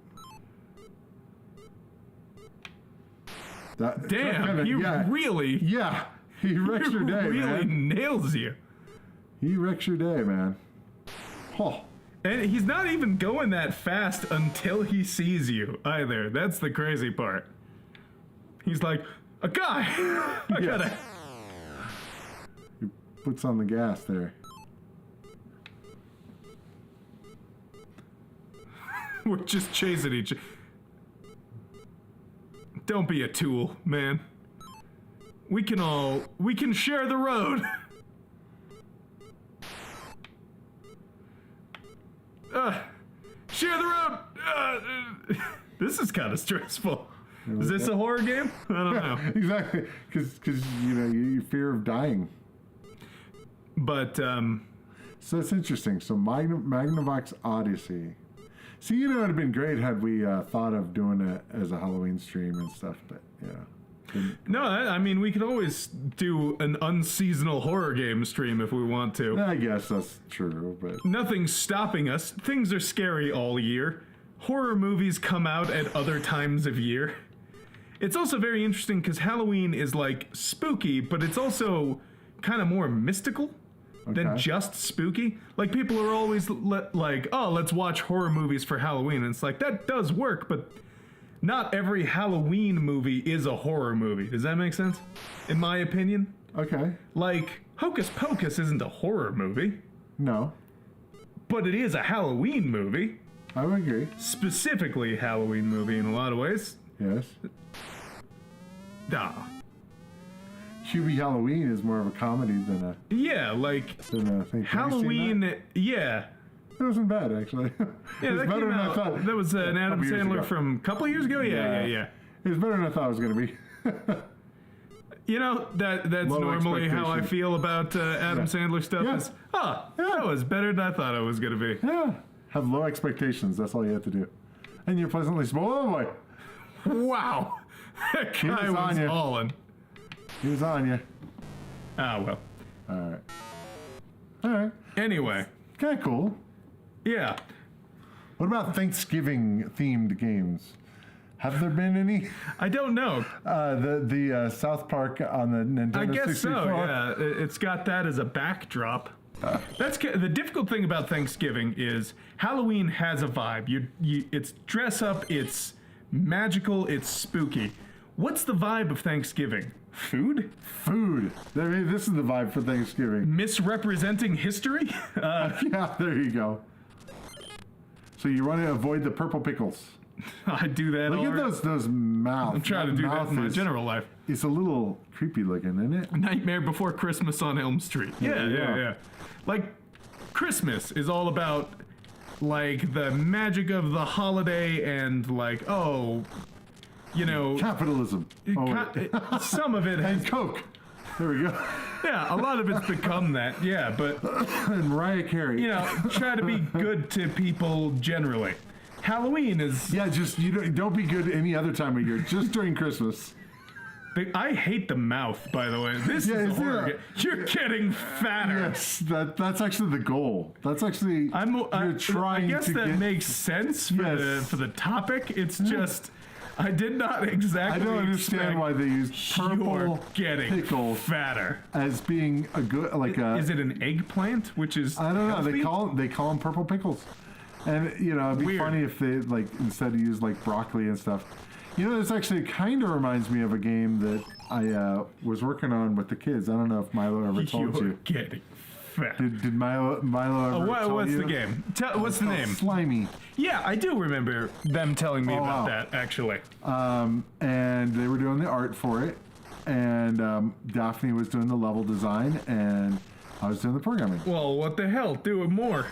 Damn, he really... Yeah, he wrecks your day, really man. Nails you. He wrecks your day, man. Oh. And he's not even going that fast until he sees you, either. That's the crazy part. He's like, a guy! I gotta... He puts on the gas there. We're just chasing each other. Don't be a tool, man. We can share the road. Share the road. This is kind of stressful. Is this a horror game? I don't know. Exactly, because you fear of dying. But so it's interesting. So Magnavox Odyssey. See, it would have been great had we thought of doing it as a Halloween stream and stuff, but yeah. No, I mean, we could always do an unseasonal horror game stream if we want to. I guess that's true, but... Nothing's stopping us. Things are scary all year. Horror movies come out at other times of year. It's also very interesting because Halloween is like spooky, but it's also kind of more mystical. Than just spooky. Like, people are always like, oh, let's watch horror movies for Halloween. And it's like, that does work, but not every Halloween movie is a horror movie. Does that make sense? In my opinion. Okay. Like, Hocus Pocus isn't a horror movie. No. But it is a Halloween movie. I would agree. Specifically a Halloween movie in a lot of ways. Yes. Hubie Halloween is more of a comedy than a... Yeah, like... Than a thing. Halloween, yeah. It wasn't bad, actually. Yeah, that better came than out. I thought. That was an Adam Sandler from a couple years ago? Yeah. It's better than I thought it was going to be. You know, that's Low normally how I expectation. feel about Adam Sandler stuff. Yeah. Is, that was better than I thought it was going to be. Yeah. Have low expectations. That's all you have to do. And you're pleasantly spoiled. Oh, boy. Wow. That guy was on was ya. hauling. He was on you. Ah, well. All right. All right. Anyway. Kind of cool. Yeah. What about Thanksgiving-themed games? Have there been any? I don't know. The South Park on the Nintendo 64? I guess so, yeah. It's got that as a backdrop. The difficult thing about Thanksgiving is Halloween has a vibe. It's dress up, it's magical, it's spooky. What's the vibe of Thanksgiving? Food? Food. I mean, this is the vibe for Thanksgiving. Misrepresenting history? Yeah, there you go. So you want to avoid the purple pickles. I do that Look already. at those mouths. I'm trying to do that in my general life. It's a little creepy looking, isn't it? Nightmare Before Christmas on Elm Street. Yeah. Like, Christmas is all about, like, the magic of the holiday and, like, you know... Capitalism. Some of it has... And Coke. There we go. Yeah, a lot of it's become that, yeah, but... And Mariah Carey. You know, try to be good to people generally. Halloween is... Yeah, just don't be good any other time of year, just during Christmas. I hate the mouth, by the way. This is a horror game. You're getting fatter. Yes, that's actually the goal. That's actually you're trying I guess to that get... makes sense for the topic. It's just I did not exactly. I don't understand why they use purple you're getting pickles fatter as being a good Is it an eggplant? Which is I don't know. healthy? They call them purple pickles, and you know it'd be Weird. funny if they like instead of use like broccoli and stuff. You know, this actually kind of reminds me of a game that I was working on with the kids. I don't know if Milo ever told You're you. getting fat. Did Milo ever tell What's you? the game? What's the name? Slimy. Yeah, I do remember them telling me about wow. that, actually. And they were doing the art for it, and Daphne was doing the level design, and I was doing the programming. Well, what the hell? Do it more.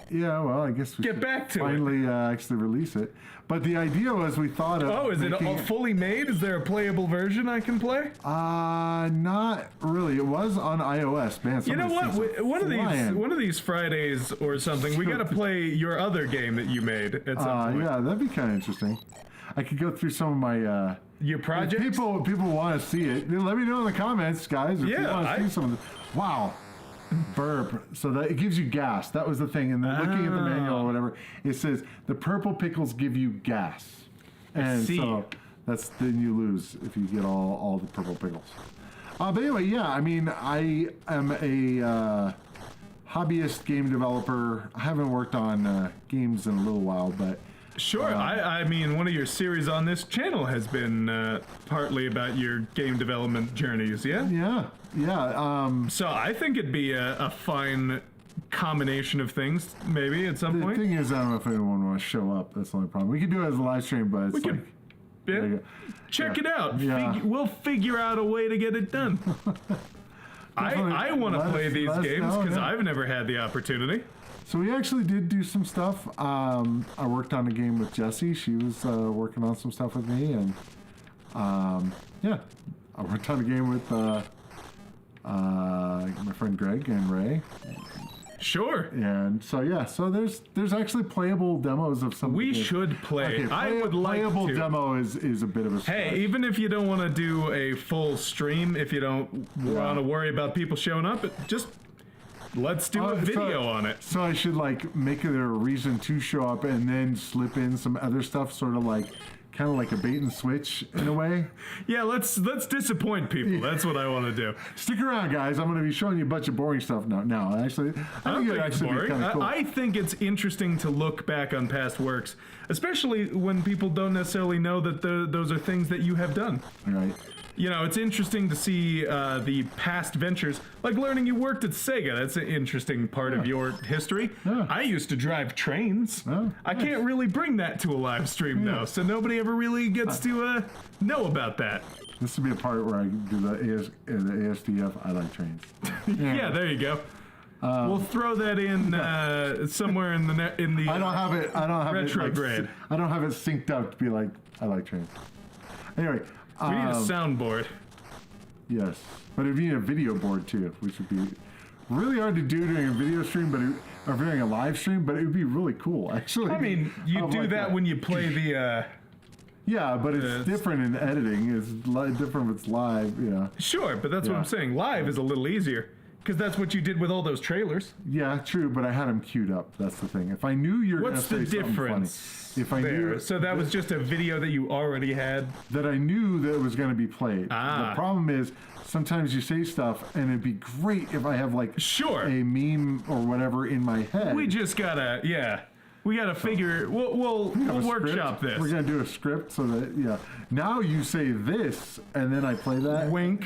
Yeah, well, I guess we Get should back to it. finally actually release it. But the idea was we thought of Oh, is it making all fully made? Is there a playable version I can play? Not really. It was on iOS. Man, You know what? flying. One of these Fridays or something, we got to play your other game that you made at some point. Yeah, that'd be kind of interesting. I could go through some of my Your project? people want to see it. Let me know in the comments, guys, if you Yeah, want to see some of the... Wow. Burp. So that it gives you gas. That was the thing. And then looking at the manual or whatever, it says the purple pickles give you gas. And see. so then you lose if you get all the purple pickles. But anyway, yeah, I mean, I am a hobbyist game developer. I haven't worked on games in a little while, but Sure. I mean, one of your series on this channel has been partly about your game development journeys, yeah? yeah. So I think it'd be a fine combination of things, maybe, at some The point. thing is, I don't know if anyone wants to show up. That's the only problem. We could do it as a live stream, but it's like... Yeah. you go. Check it out. Yeah. We'll figure out a way to get it done. I want to play these games know, because yeah. I've never had the opportunity. So we actually did do some stuff. I worked on a game with Jessie. She was working on some stuff with me, and yeah, I worked on a game with my friend Greg and Ray. Sure. And so yeah, so there's actually playable demos of some. We of the games. should play. Okay, I would like playable to. demo is a bit of a stretch. Hey, even if you don't want to do a full stream, if you don't want to worry about people showing up, just let's do a video on it. So I should like make it a reason to show up and then slip in some other stuff, sort of like kind of like a bait and switch in a way. Yeah, let's disappoint people. That's what I want to do. Stick around, guys. I'm going to be showing you a bunch of boring stuff now. Actually, I don't think it's boring. kind of cool. I think it's interesting to look back on past works, especially when people don't necessarily know that those are things that you have done. Right. You know, it's interesting to see the past ventures, like learning you worked at Sega. That's an interesting part of your history. Yeah. I used to drive trains. Oh, I nice. can't really bring that to a live stream, though, so nobody ever really gets to know about that. This would be a part where I do the ASDF. I like trains. Yeah, there you go. We'll throw that in somewhere in the. I don't have it. I don't have retrograde. I don't have it synced up to be like I like trains. Anyway. We need a soundboard. Yes. But it'd be a video board too, which would be really hard to do during a video stream, or during a live stream, but it would be really cool, actually. I mean, you do that when you play the... yeah, but it's different in editing. It's different if it's live, yeah. Sure, but that's what I'm saying. Live is a little easier, because that's what you did with all those trailers. Yeah, true, but I had them queued up. That's the thing. If I knew you were going to say something difference funny, if I knew, so that was just a video that you already had? That I knew that it was going to be played. Ah. The problem is, sometimes you say stuff, and it'd be great if I have, like, a meme or whatever in my head. We just gotta, we gotta figure. We'll workshop this. We're gonna do a script so that Now you say this, and then I play that. Wink,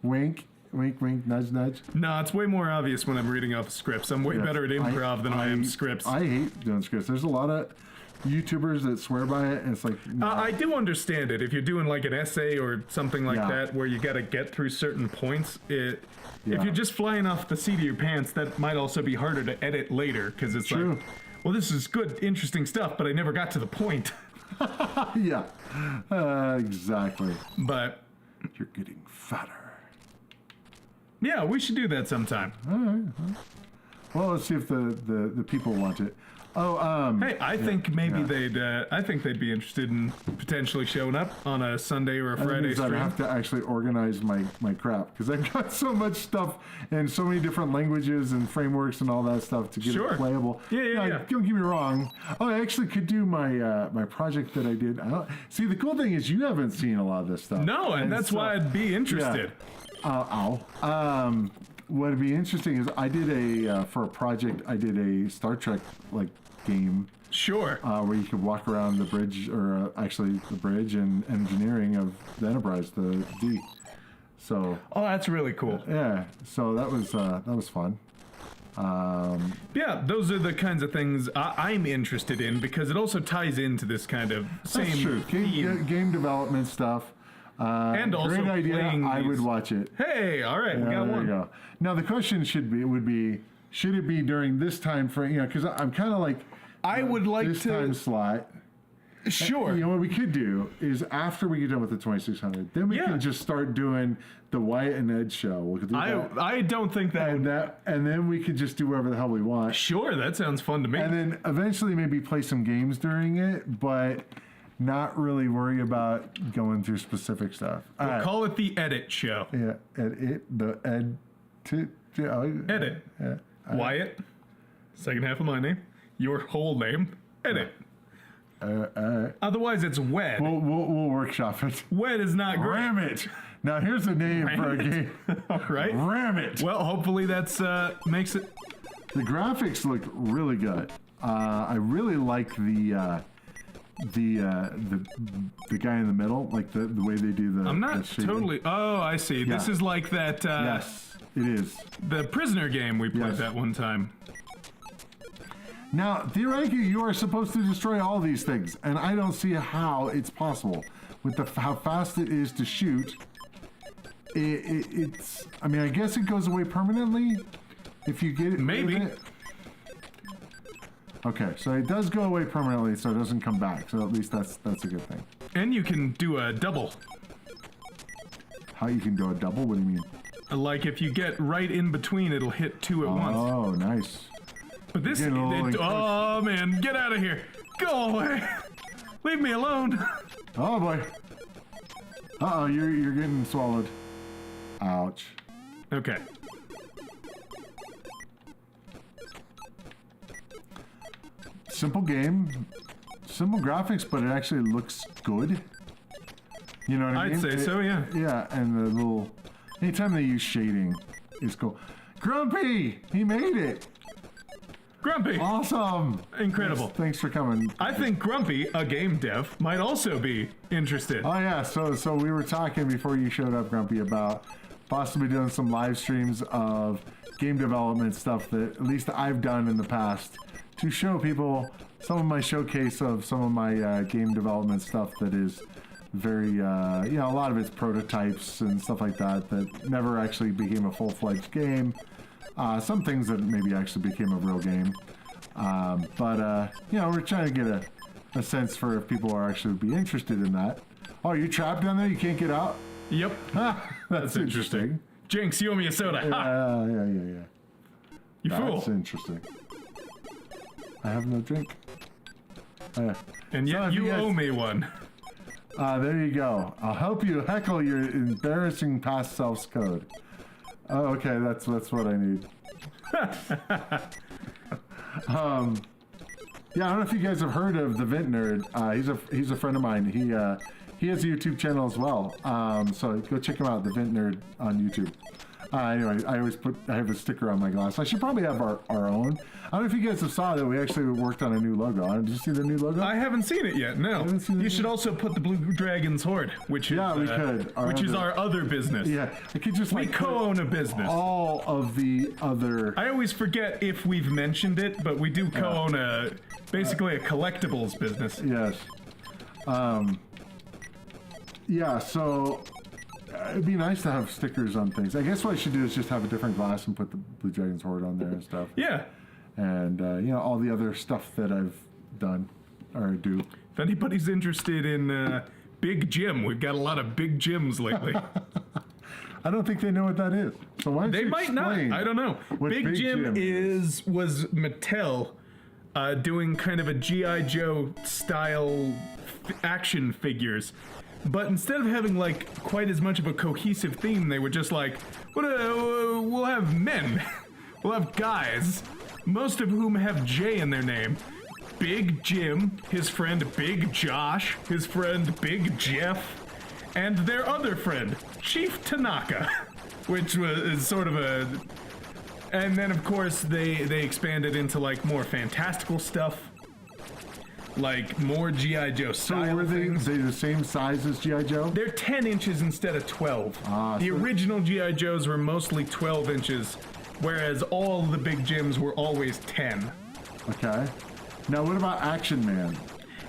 wink, wink, wink, nudge, nudge. No, it's way more obvious when I'm reading off scripts. I'm way better at improv than I am scripts. I hate doing scripts. There's a lot of YouTubers that swear by it, and it's like... No. I do understand it. If you're doing like an essay or something like that, where you got to get through certain points, if you're just flying off the seat of your pants, that might also be harder to edit later, because it's like, well, this is good, interesting stuff, but I never got to the point. Yeah, exactly. But... You're getting fatter. Yeah, we should do that sometime. All right. Well, let's see if the people want it. Oh, hey, I think maybe they'd be interested in potentially showing up on a Sunday or a Friday stream. I have to actually organize my crap, because I've got so much stuff and so many different languages and frameworks and all that stuff to get it playable. Yeah. Don't get me wrong. Oh, I actually could do my my project that I did. See, the cool thing is you haven't seen a lot of this stuff. No, and that's why I'd be interested. Yeah. What'd be interesting is I did for a project, I did a Star Trek game. Sure. Where you could walk around the bridge, or actually the bridge and engineering of the Enterprise, the D. So. Oh, that's really cool. Yeah. So that was fun. Yeah, those are the kinds of things I'm interested in, because it also ties into this kind of same theme. Game development stuff. And also great idea. I would watch it. Hey, all right, we got one. There you go. Now the question would be, should it be during this time frame? Because I'm kind of like, I would like this time slot. Sure. And, what we could do is after we get done with the 2600, then we can just start doing the Wyatt and Ed show. We could do that. I don't think that. And then we could just do whatever the hell we want. Sure, that sounds fun to me. And then eventually maybe play some games during it, but not really worry about going through specific stuff. We'll call it the Edit Show. Yeah, edit. Yeah. Wyatt, second half of my name, your whole name, Edit. Otherwise, it's Wed. We'll workshop it. Wed is not great. Ram it. Now here's a name for a game. All right. Ram it. Well, hopefully that's makes it. The graphics look really good. I really like the guy in the middle, like the way they do the. I'm not totally. Oh, I see. Yeah. This is like that. Yes, it is. The Prisoner game we played that one time. Now, theoretically, you are supposed to destroy all these things, and I don't see how it's possible with how fast it is to shoot. It's. I mean, I guess it goes away permanently if you get it. Maybe. Okay, so it does go away permanently, so it doesn't come back. So at least that's a good thing. And you can do a double. How you can do a double? What do you mean? Like if you get right in between, it'll hit two at once. Oh, nice. But this, oh man, get out of here! Go away! Leave me alone! Oh boy! Uh-oh, you're getting swallowed. Ouch. Okay. Simple game, simple graphics, but it actually looks good. You know what I mean? I'd say so, yeah. Yeah, and the little... Anytime they use shading, it's cool. Grumpy! He made it! Grumpy! Awesome! Incredible. Thanks for coming. I think Grumpy, a game dev, might also be interested. Oh yeah, so we were talking before you showed up, Grumpy, about possibly doing some live streams of game development stuff that at least I've done in the past to show people some of my showcase of some of my game development stuff that is very, a lot of it's prototypes and stuff like that that never actually became a full-fledged game. Some things that maybe actually became a real game. But we're trying to get a sense for if people are actually be interested in that. Oh, you're trapped down there? You can't get out? Yep. That's interesting. Jinx, you owe me a soda. Ha! Yeah. You That's fool. interesting. I have no drink. And yet you owe me one. There you go. I'll help you heckle your embarrassing past self's code. Oh, okay, that's what I need. Yeah, I don't know if you guys have heard of the Vent Nerd. He's a friend of mine. He has a YouTube channel as well. So go check him out, the Vent Nerd on YouTube. Anyway, I have a sticker on my glass. I should probably have our own. I don't know if you guys have saw that we actually worked on a new logo. Did you see the new logo? I haven't seen it yet. No. You should also put the Blue Dragon's Horde, which is we could. Is our other business. Yeah, I could just we co-own a business. All of the other. I always forget if we've mentioned it, but we do co-own basically a collectibles business. Yes. Yeah. So. It'd be nice to have stickers on things. I guess what I should do is just have a different glass and put the Blue Dragon's Horde on there and stuff. Yeah. And, all the other stuff that I've done or do. If anybody's interested in Big Jim, we've got a lot of Big Jims lately. I don't think they know what that is. So why don't they you might not. I don't know. Big Jim was Mattel doing kind of a G.I. Joe style action figures. But instead of having, like, quite as much of a cohesive theme, they were just like, we'll have men. We'll have guys, most of whom have J in their name. Big Jim, his friend Big Josh, his friend Big Jeff, and their other friend, Chief Tanaka, which is sort of a... And then, of course, they expanded into, like, more fantastical stuff. Like, more G.I. Joe style. So were they the same size as G.I. Joe? They're 10 inches instead of 12. The original G.I. Joes were mostly 12 inches, whereas all the Big Jims were always 10. Okay. Now, what about Action Man?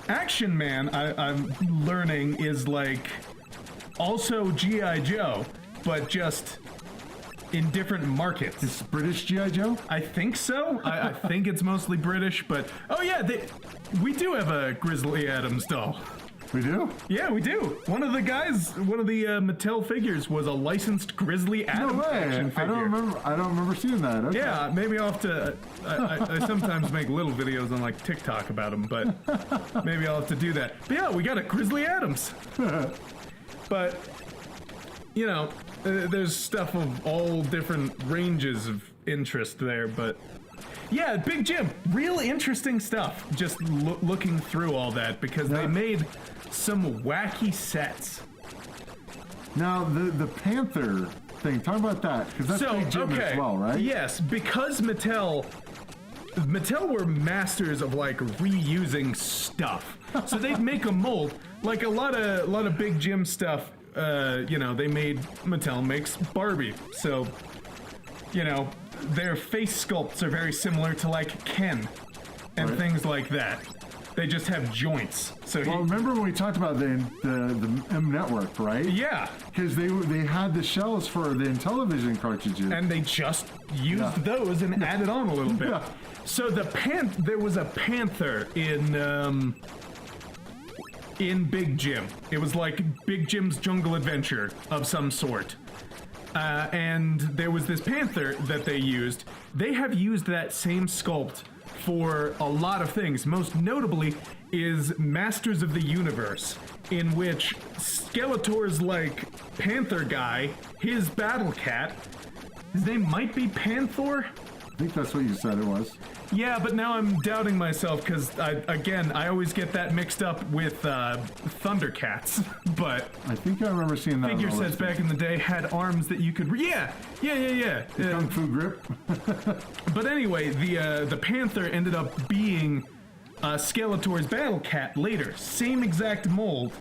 Action Man, I'm learning, is like also G.I. Joe, but just in different markets. Is British G.I. Joe? I think so. I think it's mostly British, but... Oh, yeah, we do have a Grizzly Adams doll. We do? Yeah, we do. One of the Mattel figures was a licensed Grizzly Adams action figure. I don't remember seeing that. Okay. Yeah, maybe I'll have to... I sometimes make little videos on, like, TikTok about them, but maybe I'll have to do that. But yeah, we got a Grizzly Adams. But, there's stuff of all different ranges of interest there, but... Yeah, Big Jim, real interesting stuff. Just looking through all that, because they made some wacky sets. Now, the Panther thing, talk about that, because that's Big Jim as well, right? Yes, because Mattel were masters of, like, reusing stuff. So they'd make a mold, like a lot of Big Jim stuff, Mattel makes Barbie. So, their face sculpts are very similar to, like, Ken and things like that. They just have joints. So remember when we talked about the M Network, right? Yeah. Because they had the shells for the Intellivision cartridges. And they just used those and added on a little bit. Yeah. So there was a panther in Big Jim. It was like Big Jim's Jungle Adventure of some sort. And there was this panther that they used. They have used that same sculpt for a lot of things. Most notably is Masters of the Universe, in which Skeletor's, like, panther guy, his battle cat, his name might be Panther? I think that's what you said it was. Yeah, but now I'm doubting myself because, I always get that mixed up with Thundercats. But I think I remember seeing that. Figure sets back in the day had arms that you could... Yeah. The Kung Fu grip. But anyway, the Panther ended up being Skeletor's battle cat later. Same exact mold.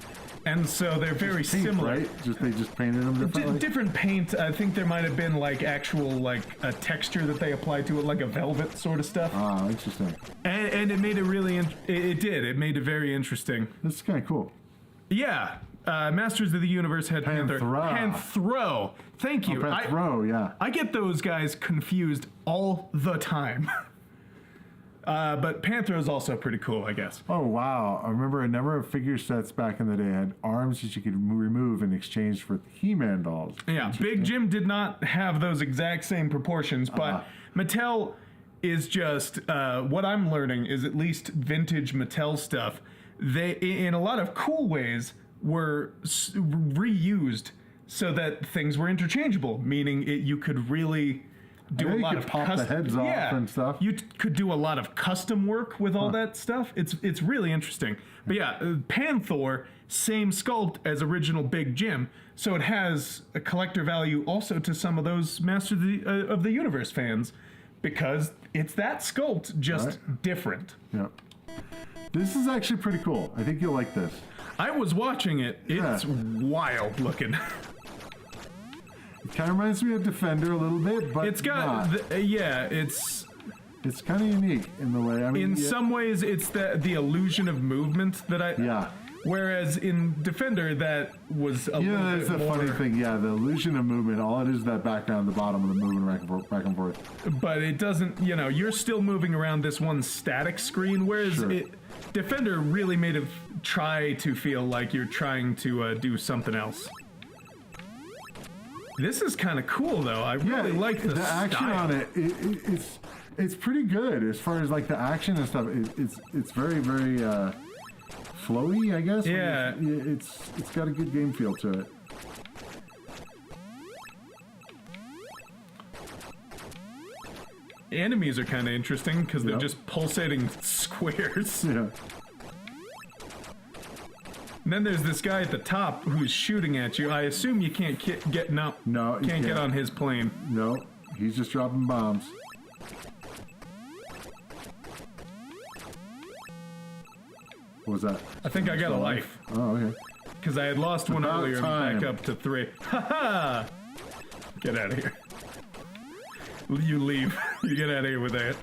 And so they're very similar. Right? They just painted them differently? Different paint. I think there might have been, like, actual, like, a texture that they applied to it, like a velvet sort of stuff. Ah, interesting. And it made it really... It did. It made it very interesting. That's kind of cool. Yeah. Masters of the Universe had Panthro. Thank you. Panthro, yeah. I get those guys confused all the time. But Panthro is also pretty cool, I guess. Oh, wow. I remember a number of figure sets back in the day had arms that you could remove in exchange for He-Man dolls. Yeah, Big Jim did not have those exact same proportions, but Mattel is just, what I'm learning is at least vintage Mattel stuff, they, in a lot of cool ways, were reused so that things were interchangeable, meaning you could really do a lot of pop the heads off and stuff. You could do a lot of custom work with all that stuff. It's really interesting. But yeah, Panthor, same sculpt as original Big Jim, so it has a collector value also to some of those Master of the Universe fans because it's that sculpt, just different. Yep. This is actually pretty cool. I think you'll like this. I was watching it. It's wild looking. It kind of reminds me of Defender a little bit, but it's got it's kind of unique in the way. I mean, in some ways, it's the illusion of movement that I. Yeah. Whereas in Defender, that was a little that's bit the more, funny thing. Yeah, the illusion of movement. All it is that background, at the bottom of the moving back and forth. But it doesn't. You're still moving around this one static screen. Whereas Defender really made it try to feel like you're trying to do something else. This is kind of cool, though. I really like the action on it. It's pretty good as far as like the action and stuff. It's very very flowy, I guess. Yeah. It's got a good game feel to it. Enemies are kind of interesting because they're just pulsating squares. Yeah. And then there's this guy at the top who's shooting at you. I assume you can't can't get on his plane. No, he's just dropping bombs. What was that? I think I got a life. Oh, okay. Because I had lost one earlier and back up to 3. Ha-ha! Get out of here. You leave. You get out of here with that.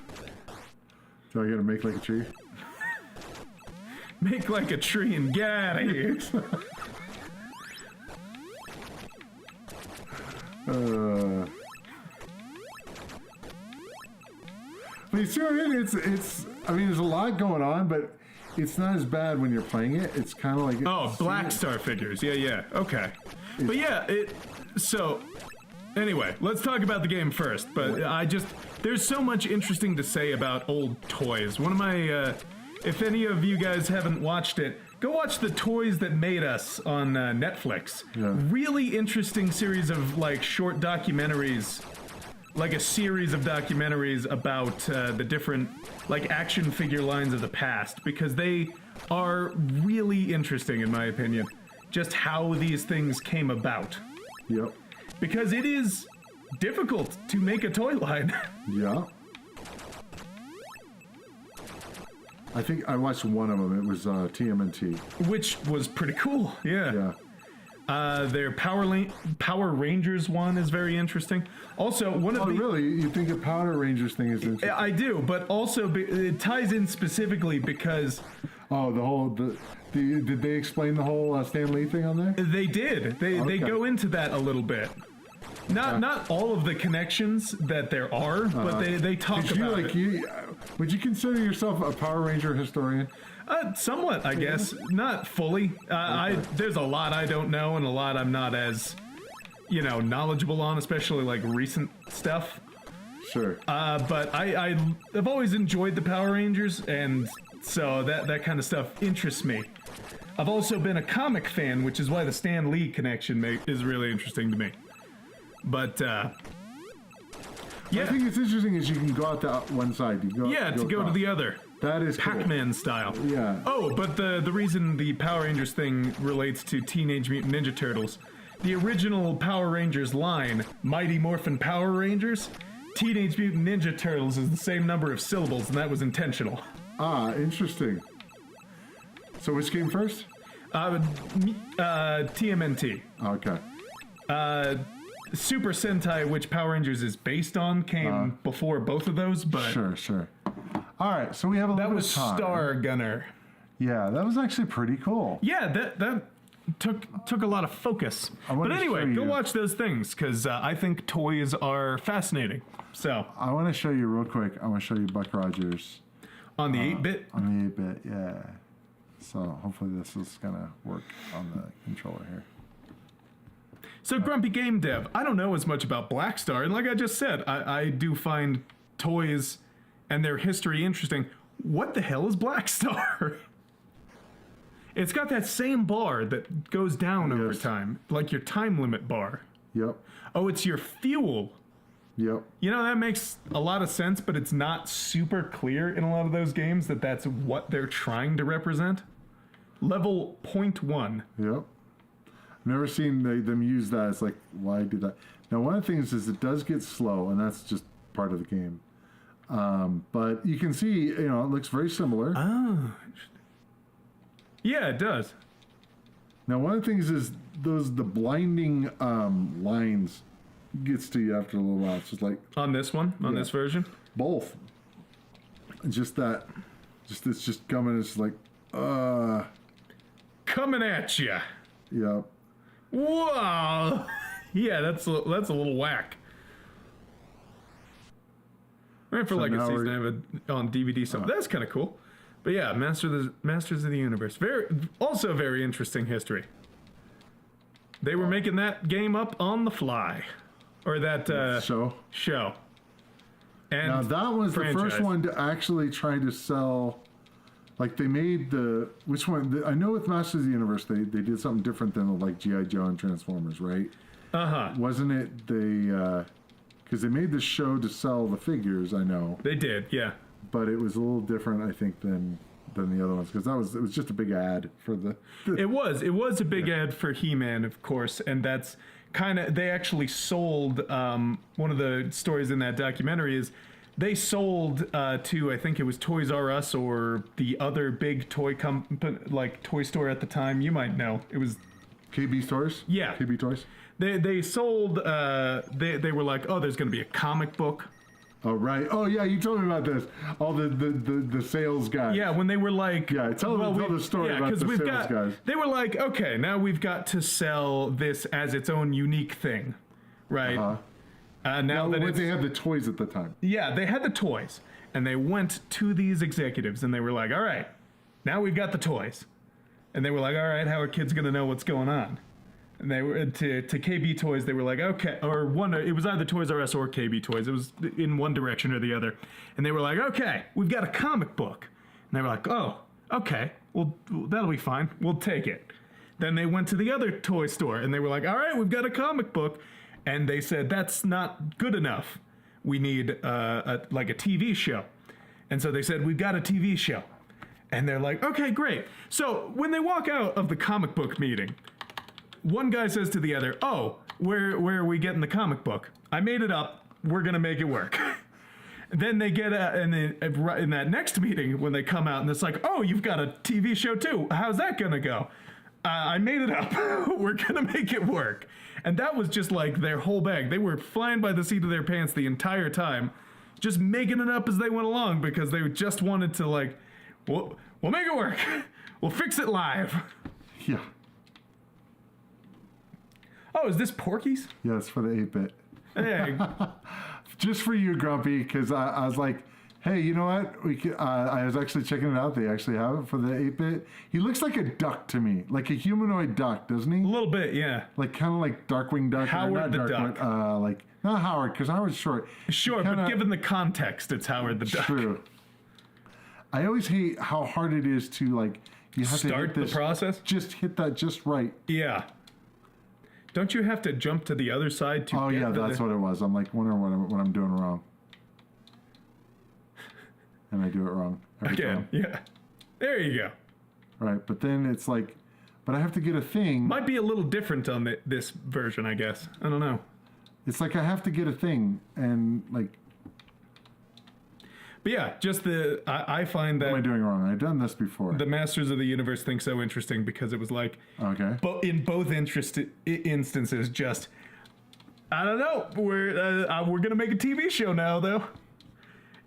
So I gotta make like a tree? Make like a tree and get out of here. But you see what I mean? I mean, there's a lot going on, but it's not as bad when you're playing it. It's kind of like... Oh, Black Star figures. Yeah. Okay. But yeah, so... Anyway, let's talk about the game first. But there's so much interesting to say about old toys. One of my... if any of you guys haven't watched it, go watch The Toys That Made Us on Netflix. Yeah. Really interesting series of like short documentaries, like a series of documentaries about the different like action figure lines of the past, because they are really interesting in my opinion. Just how these things came about. Yep. Because it is difficult to make a toy line. Yeah. I think I watched one of them. It was TMNT. Which was pretty cool, yeah. Their Power Rangers one is very interesting. Also, one of the... really? You think a Power Rangers thing is interesting? I do, but also it ties in specifically because... Oh, did they explain the whole Stan Lee thing on there? They did. They go into that a little bit. Not all of the connections that there are, but they talk about it. Would you consider yourself a Power Ranger historian? Somewhat, I guess. Not fully. There's a lot I don't know, and a lot I'm not as, knowledgeable on, especially like recent stuff. Sure. But I've always enjoyed the Power Rangers, and so that kind of stuff interests me. I've also been a comic fan, which is why the Stan Lee connection is really interesting to me. But, yeah. I think it's interesting is you can go out to one side. You go go to the other. That is Pac-Man cool. style. Yeah. Oh, but the reason the Power Rangers thing relates to Teenage Mutant Ninja Turtles, the original Power Rangers line, Mighty Morphin Power Rangers, Teenage Mutant Ninja Turtles is the same number of syllables, and that was intentional. Ah, interesting. So which came first? TMNT. Okay. Super Sentai, which Power Rangers is based on, came before both of those, but... Sure. All right, so we have a little bit of time. That was Stargunner. Yeah, that was actually pretty cool. Yeah, that took a lot of focus. But anyway, go watch those things, because I think toys are fascinating. So I want to show you real quick. I want to show you Buck Rogers. On the 8-bit? On the 8-bit, yeah. So hopefully this is going to work on the controller here. So Grumpy Game Dev, I don't know as much about Black Star, and like I just said, I do find toys and their history interesting. What the hell is Black Star? It's got that same bar that goes down over time, like your time limit bar. Yep. Oh, it's your fuel. Yep. You know, that makes a lot of sense, but it's not super clear in a lot of those games that that's what they're trying to represent. Level 0.1. Yep. I've never seen them use that. It's like, why do that? Now, one of the things is it does get slow, and that's just part of the game. But you can see, you know, it looks very similar. Oh, yeah, it does. Now, one of the things is the blinding lines gets to you after a little while. It's just like on this one, on this version, both. Just that, it's just coming. It's like, coming at you. Yep. Whoa. Yeah, that's a little whack. Right, for like a season I have it on DVD, so that's kind of cool. But yeah, Masters of the Universe. Also very interesting history. They were making that game up on the fly. Or that show. And now that was the first one to actually try to sell. Like they made which one? I know with Masters of the Universe they did something different than like G.I. Joe and Transformers, right? Wasn't it because they made this show to sell the figures? I know they did, yeah. But it was a little different, I think, than the other ones because it was just a big ad for the. It was a big ad for He-Man, of course, and that's kind of they actually sold. One of the stories in that documentary is they sold to, I think it was Toys R Us or the other big toy company, like toy store at the time. You might know it was KB Stores. Yeah, KB Toys. They sold. They were like, oh, there's going to be a comic book. Oh right. Oh yeah, you told me about this. All the sales guys. Yeah, when they were like, tell the story about the sales guys. They were like, okay, now we've got to sell this as its own unique thing, right? Now that they had the toys at the time. Yeah, they had the toys, and they went to these executives, and they were like, all right, now we've got the toys, and they were like, all right, how are kids gonna know what's going on? And they were to KB Toys. They were like, okay, or one. It was either Toys R Us or KB Toys. It was in one direction or the other. And they were like, okay, we've got a comic book. And they were like, oh, okay, well that'll be fine. We'll take it. Then they went to the other toy store and they were like, all right, we've got a comic book. And they said that's not good enough. We need a TV show. And so they said we've got a TV show. And they're like, okay, great. So when they walk out of the comic book meeting, one guy says to the other, oh, where are we getting the comic book? I made it up. We're going to make it work. Then they get in that next meeting when they come out and it's like, oh, you've got a TV show too. How's that going to go? I made it up. We're going to make it work. And that was just like their whole bag. They were flying by the seat of their pants the entire time, just making it up as they went along because they just wanted to like, we'll make it work. We'll fix it live. Yeah. Oh, is this Porky's? Yeah, it's for the 8-bit. Hey. Just for you, Grumpy, because I was like, hey, you know what? I was actually checking it out. They actually have it for the 8-bit. He looks like a duck to me, like a humanoid duck, doesn't he? A little bit, yeah. Like kind of like Darkwing Duck. Howard the Duck. Like not Howard, because Howard's short. Sure, but given the context, it's Howard the Duck. True. I always hate how hard it is to like. You have start to hit the process. Just hit that just right. Yeah. Don't you have to jump to the other side to? Oh yeah, that's what it was. I'm like wondering what I'm doing wrong, and I do it wrong every time. Yeah. There you go. Right, but then it's like, but I have to get a thing. Might be a little different on this version, I guess. I don't know. It's like I have to get a thing, and like. But yeah, just I find that. What am I doing wrong? I've done this before. The Masters of the Universe thing so interesting because it was like. Okay. But in both instances, just. I don't know. We're gonna make a TV show now, though.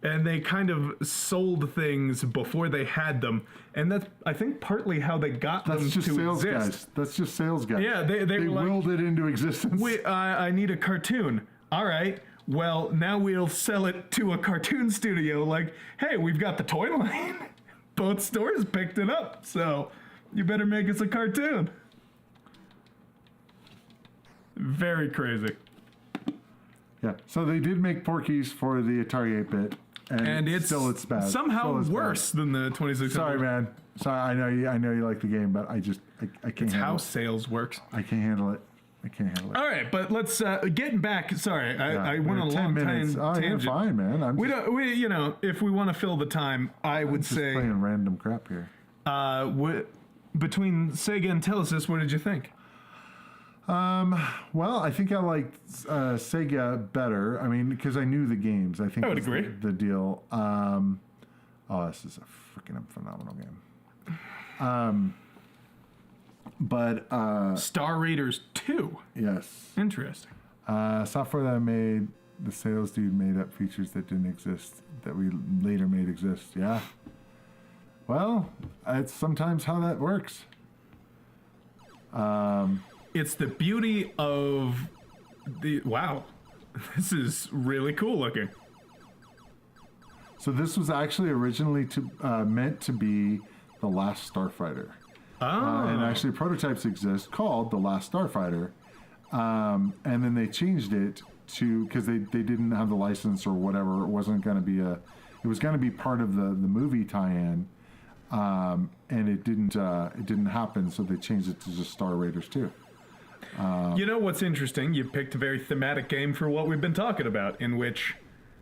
And they kind of sold things before they had them, and that's I think partly how they got them to exist. That's just sales guys. That's just sales guys. Yeah, they were like, willed it into existence. I need a cartoon. All right, well, now we'll sell it to a cartoon studio. Like, hey, we've got the toy line. Both stores picked it up, so you better make us a cartoon. Very crazy. Yeah. So they did make Porky's for the Atari 8-bit, and it's bad. Somehow worse than the 2600. Sorry, man. Sorry, I know you like the game, but I can't. It's handle how it. sales works. I can't handle it. All right, but let's getting back. Sorry, I went on a long minutes. tangent. You're fine, man. If we want to fill the time, I would just say playing random crap here. Between Sega and Telesys, what did you think? Well, I think I liked Sega better. I mean, because I knew the games. I think I would that's agree. The deal. This is a freaking phenomenal game. But Star Raiders 2. yes, Interesting. software that made the sales dude made up features that didn't exist that we later made exist. Yeah. Well, it's sometimes how that works. It's the beauty of the wow. This is really cool looking. So this was actually originally meant to be the Last Starfighter. And actually prototypes exist called The Last Starfighter. And then they changed it to, because they didn't have the license or whatever. It wasn't going to be it was going to be part of the movie tie-in. And it didn't happen, so they changed it to just Star Raiders 2. You know what's interesting? You picked a very thematic game for what we've been talking about, in which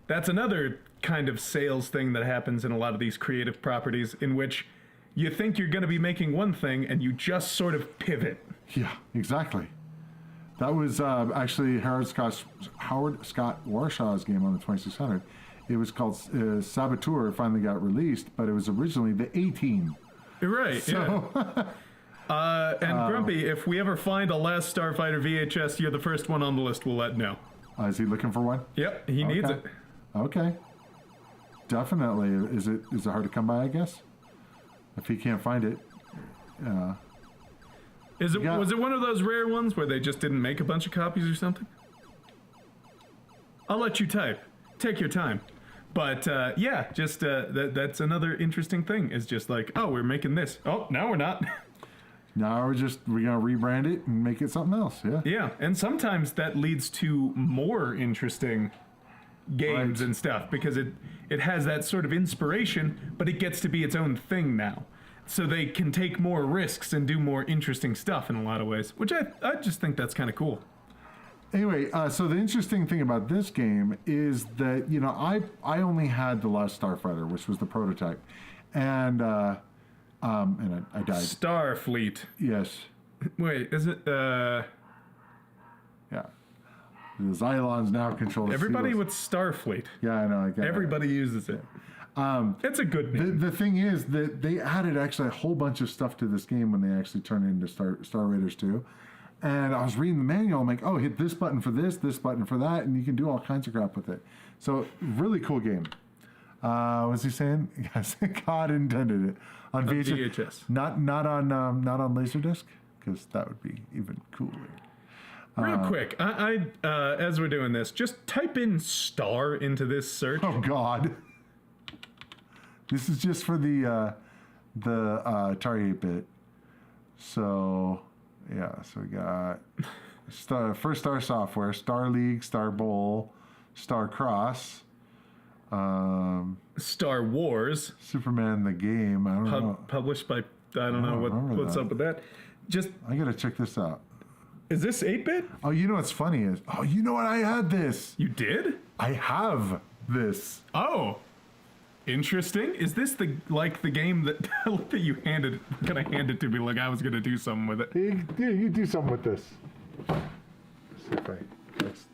that's another kind of sales thing that happens in a lot of these creative properties, in which you think you're going to be making one thing and you just sort of pivot. Yeah, exactly. That was actually Howard Scott Warshaw's game on the 2600. It was called Saboteur. Finally got released, but it was originally the A-Team. Right, so, yeah. And Grumpy, if we ever find a Last Starfighter VHS, you're the first one on the list. We'll let know. Is he looking for one? Yep, he needs it. Okay. Definitely. Is it hard to come by, I guess? If he can't find it. Was it one of those rare ones where they just didn't make a bunch of copies or something? I'll let you type. Take your time. But yeah, just that's another interesting thing. Is just like, oh, we're making this. Oh, no, we're not. Now we're gonna rebrand it and make it something else. Yeah. Yeah, and sometimes that leads to more interesting games and stuff, because it has that sort of inspiration, but it gets to be its own thing now. So they can take more risks and do more interesting stuff in a lot of ways, which I just think that's kind of cool. Anyway, so the interesting thing about this game is that, I only had the Last Starfighter, which was the prototype. And I died. Starfleet. Yes. Wait, is it, Yeah. The Xylons now control the everybody seals. with Starfleet. Yeah, I know. I get Everybody uses it. It's a good name. The thing is that they added actually a whole bunch of stuff to this game when they actually turned it into Star Raiders 2. And I was reading the manual. I'm like, oh, hit this button for this button for that, and you can do all kinds of crap with it. So, really cool game. What's he saying? Yes, God intended it on VHS. Not on Laserdisc, because that would be even cooler. Real quick, I as we're doing this, just type in star into this search. Oh God, this is just for the Atari 8-bit. So yeah, so we got First Star Software, Star League, Star Bowl, Star Cross, Star Wars, Superman the game. I don't know. Published by I don't know what's up with that. Just I gotta check this out. Is this 8-bit? Oh, you know what's funny is, you know what? I had this. You did? I have this. Oh, interesting. Is this the game that that you handed to me like I was gonna do something with it? Yeah, you do something with this. See if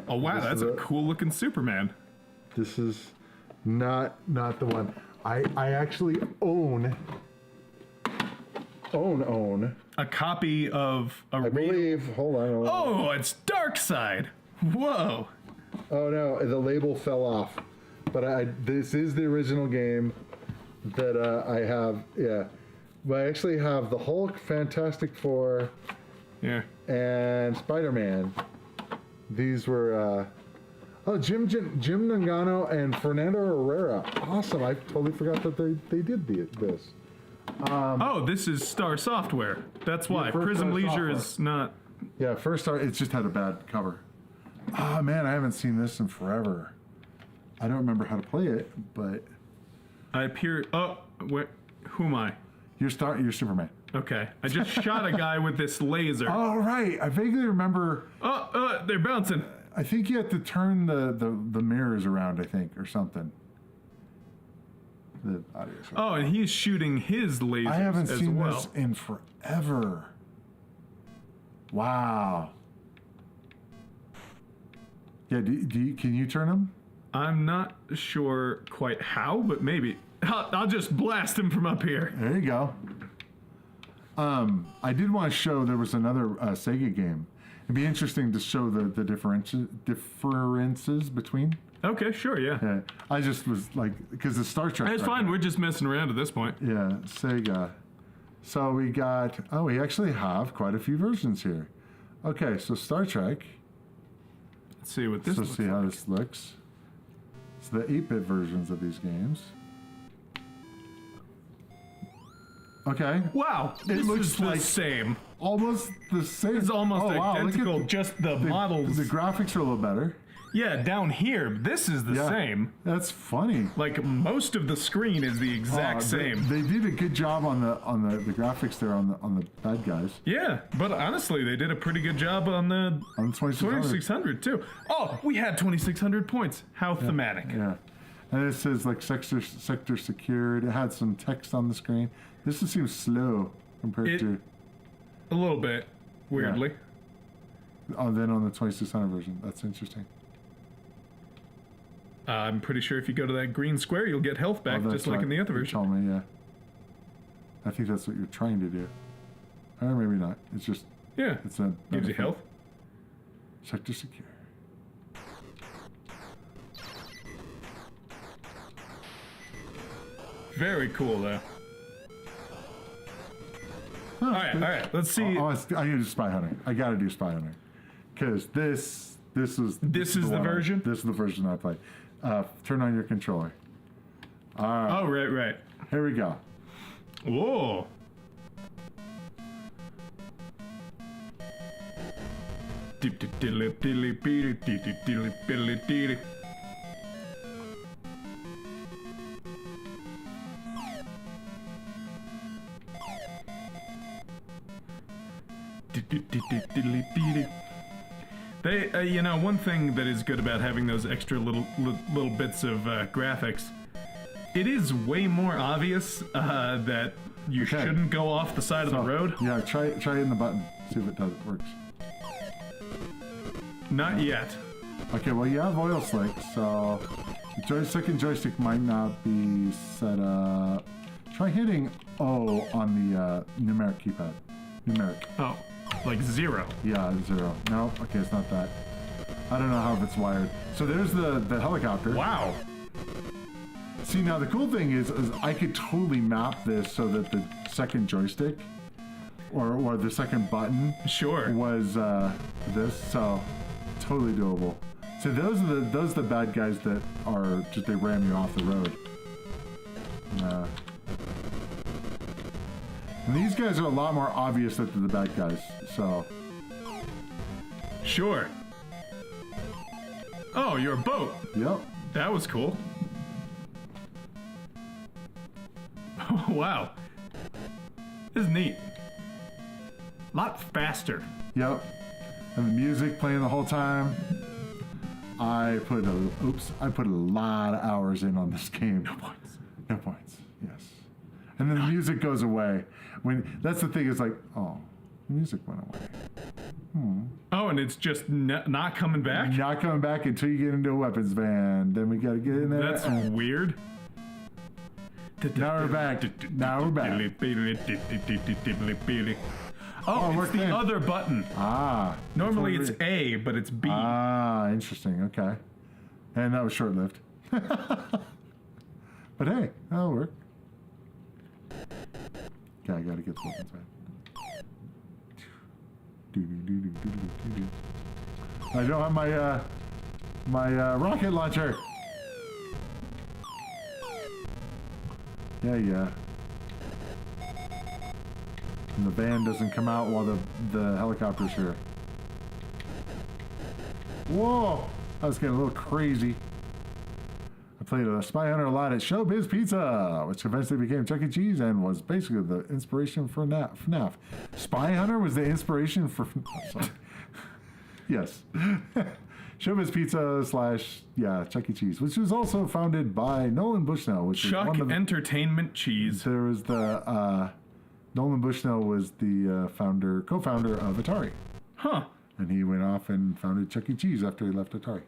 oh wow, that's a cool looking Superman. This is not the one. I actually own a copy of a I believe. Hold on. Oh, it's Darkseid. Whoa. Oh no, the label fell off. But this is the original game that I have. Yeah, but I actually have the Hulk, Fantastic Four, yeah, and Spider-Man. These were Oh, Jim Nangano and Fernando Herrera. Awesome. I totally forgot that they did this. Oh, this is Star Software. That's why. Prism Star Leisure Software. is not... Yeah, first Star, it just had a bad cover. Ah, man, I haven't seen this in forever. I don't remember how to play it, but... I appear... Oh, who am I? You're Superman. Okay. I just shot a guy with this laser. Oh, right. I vaguely remember... Oh, they're bouncing. I think you have to turn the mirrors around, I think, or something. The audio. Oh, and he's shooting his lasers I haven't as seen well. this in forever. Wow. Yeah, can you turn them? I'm not sure quite how, but maybe. I'll just blast him from up here. There you go. I did want to show there was another Sega game. It'd be interesting to show the differences between. Okay, sure, yeah. Yeah, I just was like, because the Star Trek. It's fine, we're just messing around at this point. Yeah, Sega. So we got, we actually have quite a few versions here. Okay, so Star Trek. Let's see what this So looks see how like. this looks. It's the 8-bit versions of these games. Okay. Wow, this looks is the like- same. Almost the same. It's almost wow, look at identical, just the models. The graphics are a little better. Yeah, down here, this is the Yeah. same. That's funny. Like, most of the screen is the exact same. They did a good job on the graphics there on the bad guys. Yeah, but honestly, they did a pretty good job on the On the 2600. 2600 too. Oh, we had 2600 points. How thematic. Yeah. And it says like sector secured. It had some text on the screen. This just seems slow compared to. A little bit, weirdly. Oh, then on the 2600 version. That's interesting. I'm pretty sure if you go to that green square, you'll get health back, That's just like in the other You version. told me, yeah. I think that's what you're trying to do. Or maybe not. It's just. Yeah, It's a gives you benefit. health. Sector secure. Very cool, though. All right, let's see. I gotta do spy hunting. I gotta do spy hunting. Because this is This is the one version? This is the version I play. Turn on your controller. All right. Oh, right. Here we go. Whoa. They, one thing that is good about having those extra little bits of graphics, it is way more obvious that you Okay. shouldn't go off the side of the road. Yeah, try hitting the button. See if it works. Not yet. Okay, well you have oil slick, so the second joystick might not be set up. Try hitting O on the numeric keypad. Numeric. Oh, like 0. Yeah, 0. No, okay, it's not that. I don't know how it's wired. So there's the helicopter. Wow. See, now the cool thing is I could totally map this so that the second joystick or the second button Sure. was this, so totally doable. So those are the bad guys that are just, they ram you off the road. And these guys are a lot more obvious that they're the bad guys, so. Sure. Oh, you're a boat. Yep. That was cool. Wow. This is neat. A lot faster. Yep. And the music playing the whole time. I put a lot of hours in on this game. No points. No points. Yes. And then the music goes away. That's the thing, is like, oh, the music went away. Oh, and it's just not coming back? Not coming back until you get into a weapons van. Then we gotta get in there. That's weird. Now we're back. Now we're back. Oh, it's worked the in. other button. Ah. Normally that's it's what A, but it's B. Ah, interesting. Okay. And that was short-lived. But hey, that'll work. Okay, I gotta get the weapons van. I don't have my my rocket launcher. Yeah. And the van doesn't come out while the helicopter's here. Whoa! I was getting a little crazy. I played a Spy Hunter a lot at Showbiz Pizza, which eventually became Chuck E. Cheese and was basically the inspiration for FNAF. Spy Hunter was the inspiration for FNAF. Yes. Showbiz Pizza / Chuck E. Cheese, which was also founded by Nolan Bushnell, which Chuck was one of the, Entertainment Cheese. There was the Nolan Bushnell was the co-founder of Atari. Huh. And he went off and founded Chuck E. Cheese after he left Atari.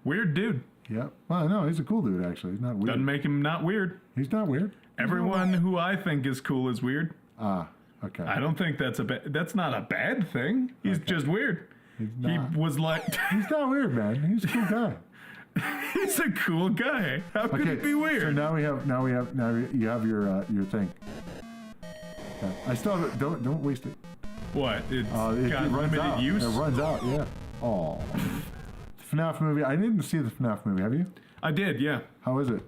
Weird dude. Yeah. Well, no, he's a cool dude, actually. He's not weird. Doesn't make him not weird. He's not weird. Everyone who I think is cool is weird. Ah, okay. I don't think that's not a bad thing. He's just weird. He was like... He's not weird, man. He's a cool guy. He's a cool guy. How could it be weird? So now you have your thing. Okay. I still have it. Don't waste it. What? It's got it runs limited out. use? It runs out, yeah. Oh. FNAF movie. I didn't see the FNAF movie. Have you? I did, yeah. How is it?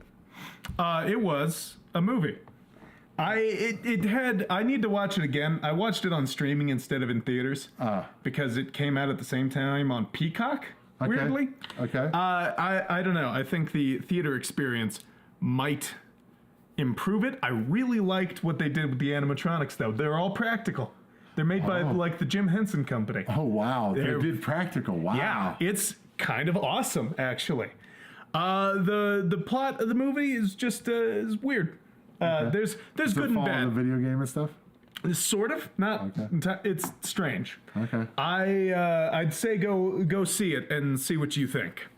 It was a movie. I need to watch it again. I watched it on streaming instead of in theaters because it came out at the same time on Peacock. Okay. Weirdly. Okay. I don't know. I think the theater experience might improve it. I really liked what they did with the animatronics, though. They're all practical. They're made by like the Jim Henson Company. Oh wow! They did practical. Wow. Yeah, it's kind of awesome, actually. The plot of the movie is just is weird. There's good and bad. The video game and stuff. Sort of, not. Okay. It's strange. Okay. I'd say go see it and see what you think,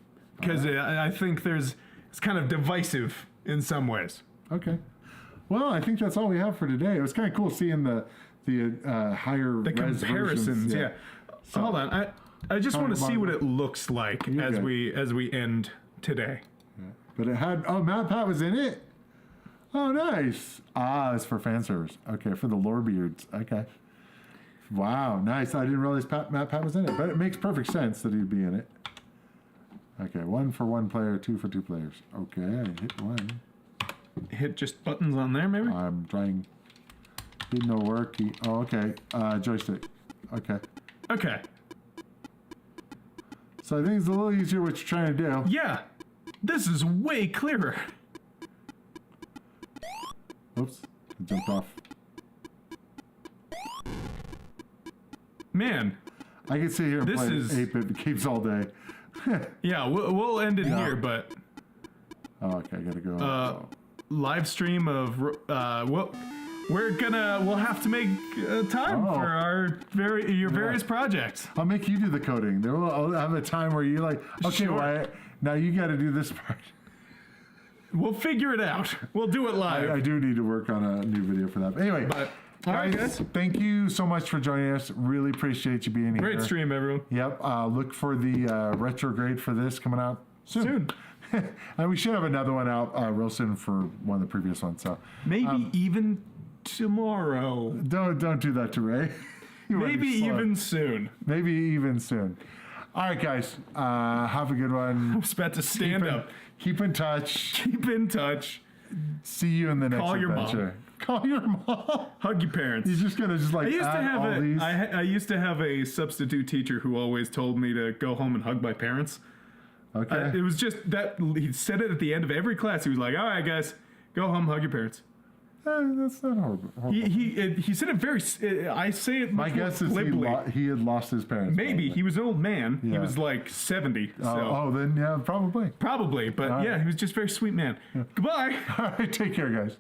because I think it's kind of divisive in some ways. Okay. Well, I think that's all we have for today. It was kind of cool seeing the higher the res comparisons. versions. Yeah. So, hold on. I just want to see what it looks like as we end today. Yeah. But it had Matt Pat was in it. Oh, nice. It's for fan service. Okay, for the lore beards. Okay. Wow, nice. I didn't realize Matt Pat was in it, but it makes perfect sense that he'd be in it. Okay, 1 for 1 player, 2 for 2 players. Okay, I hit 1. Hit just buttons on there, maybe? I'm trying. Did no work. Okay. Joystick. Okay. Okay. So I think it's a little easier what you're trying to do. Yeah. This is way clearer. Oops. I jumped off. Man. I can sit here and play 8-bit games all day. Yeah, we'll end it here, but... Oh, okay. I gotta go. Live stream of... we'll have to make time for your various projects. I'll make you do the coding. I'll have a time where you're like, okay, Sure. Wyatt, now you got to do this part. We'll figure it out. We'll do it live. I do need to work on a new video for that. But anyway, guys, thank you so much for joining us. Really appreciate you being here. Great stream, everyone. Yep. Look for the retrograde for this coming out soon. And we should have another one out real soon for one of the previous ones. So maybe even tomorrow. Don't do that to Ray. Maybe even soon. Maybe even soon. All right, guys. Have a good one. I was about to stand up. Keep in touch. Keep in touch. See you in the next adventure. Call your mom. Hug your parents. You're just gonna like I used to have a substitute teacher who always told me to go home and hug my parents. Okay. It was just that he said it at the end of every class. He was like, "All right, guys, go home, hug your parents." That's not horrible. He said it very. I say it. My guess is he had lost his parents. Maybe he was an old man. Yeah. He was like 70. So. Then yeah, probably. Probably, but yeah, he was just a very sweet man. Yeah. Goodbye. All right, take care, guys.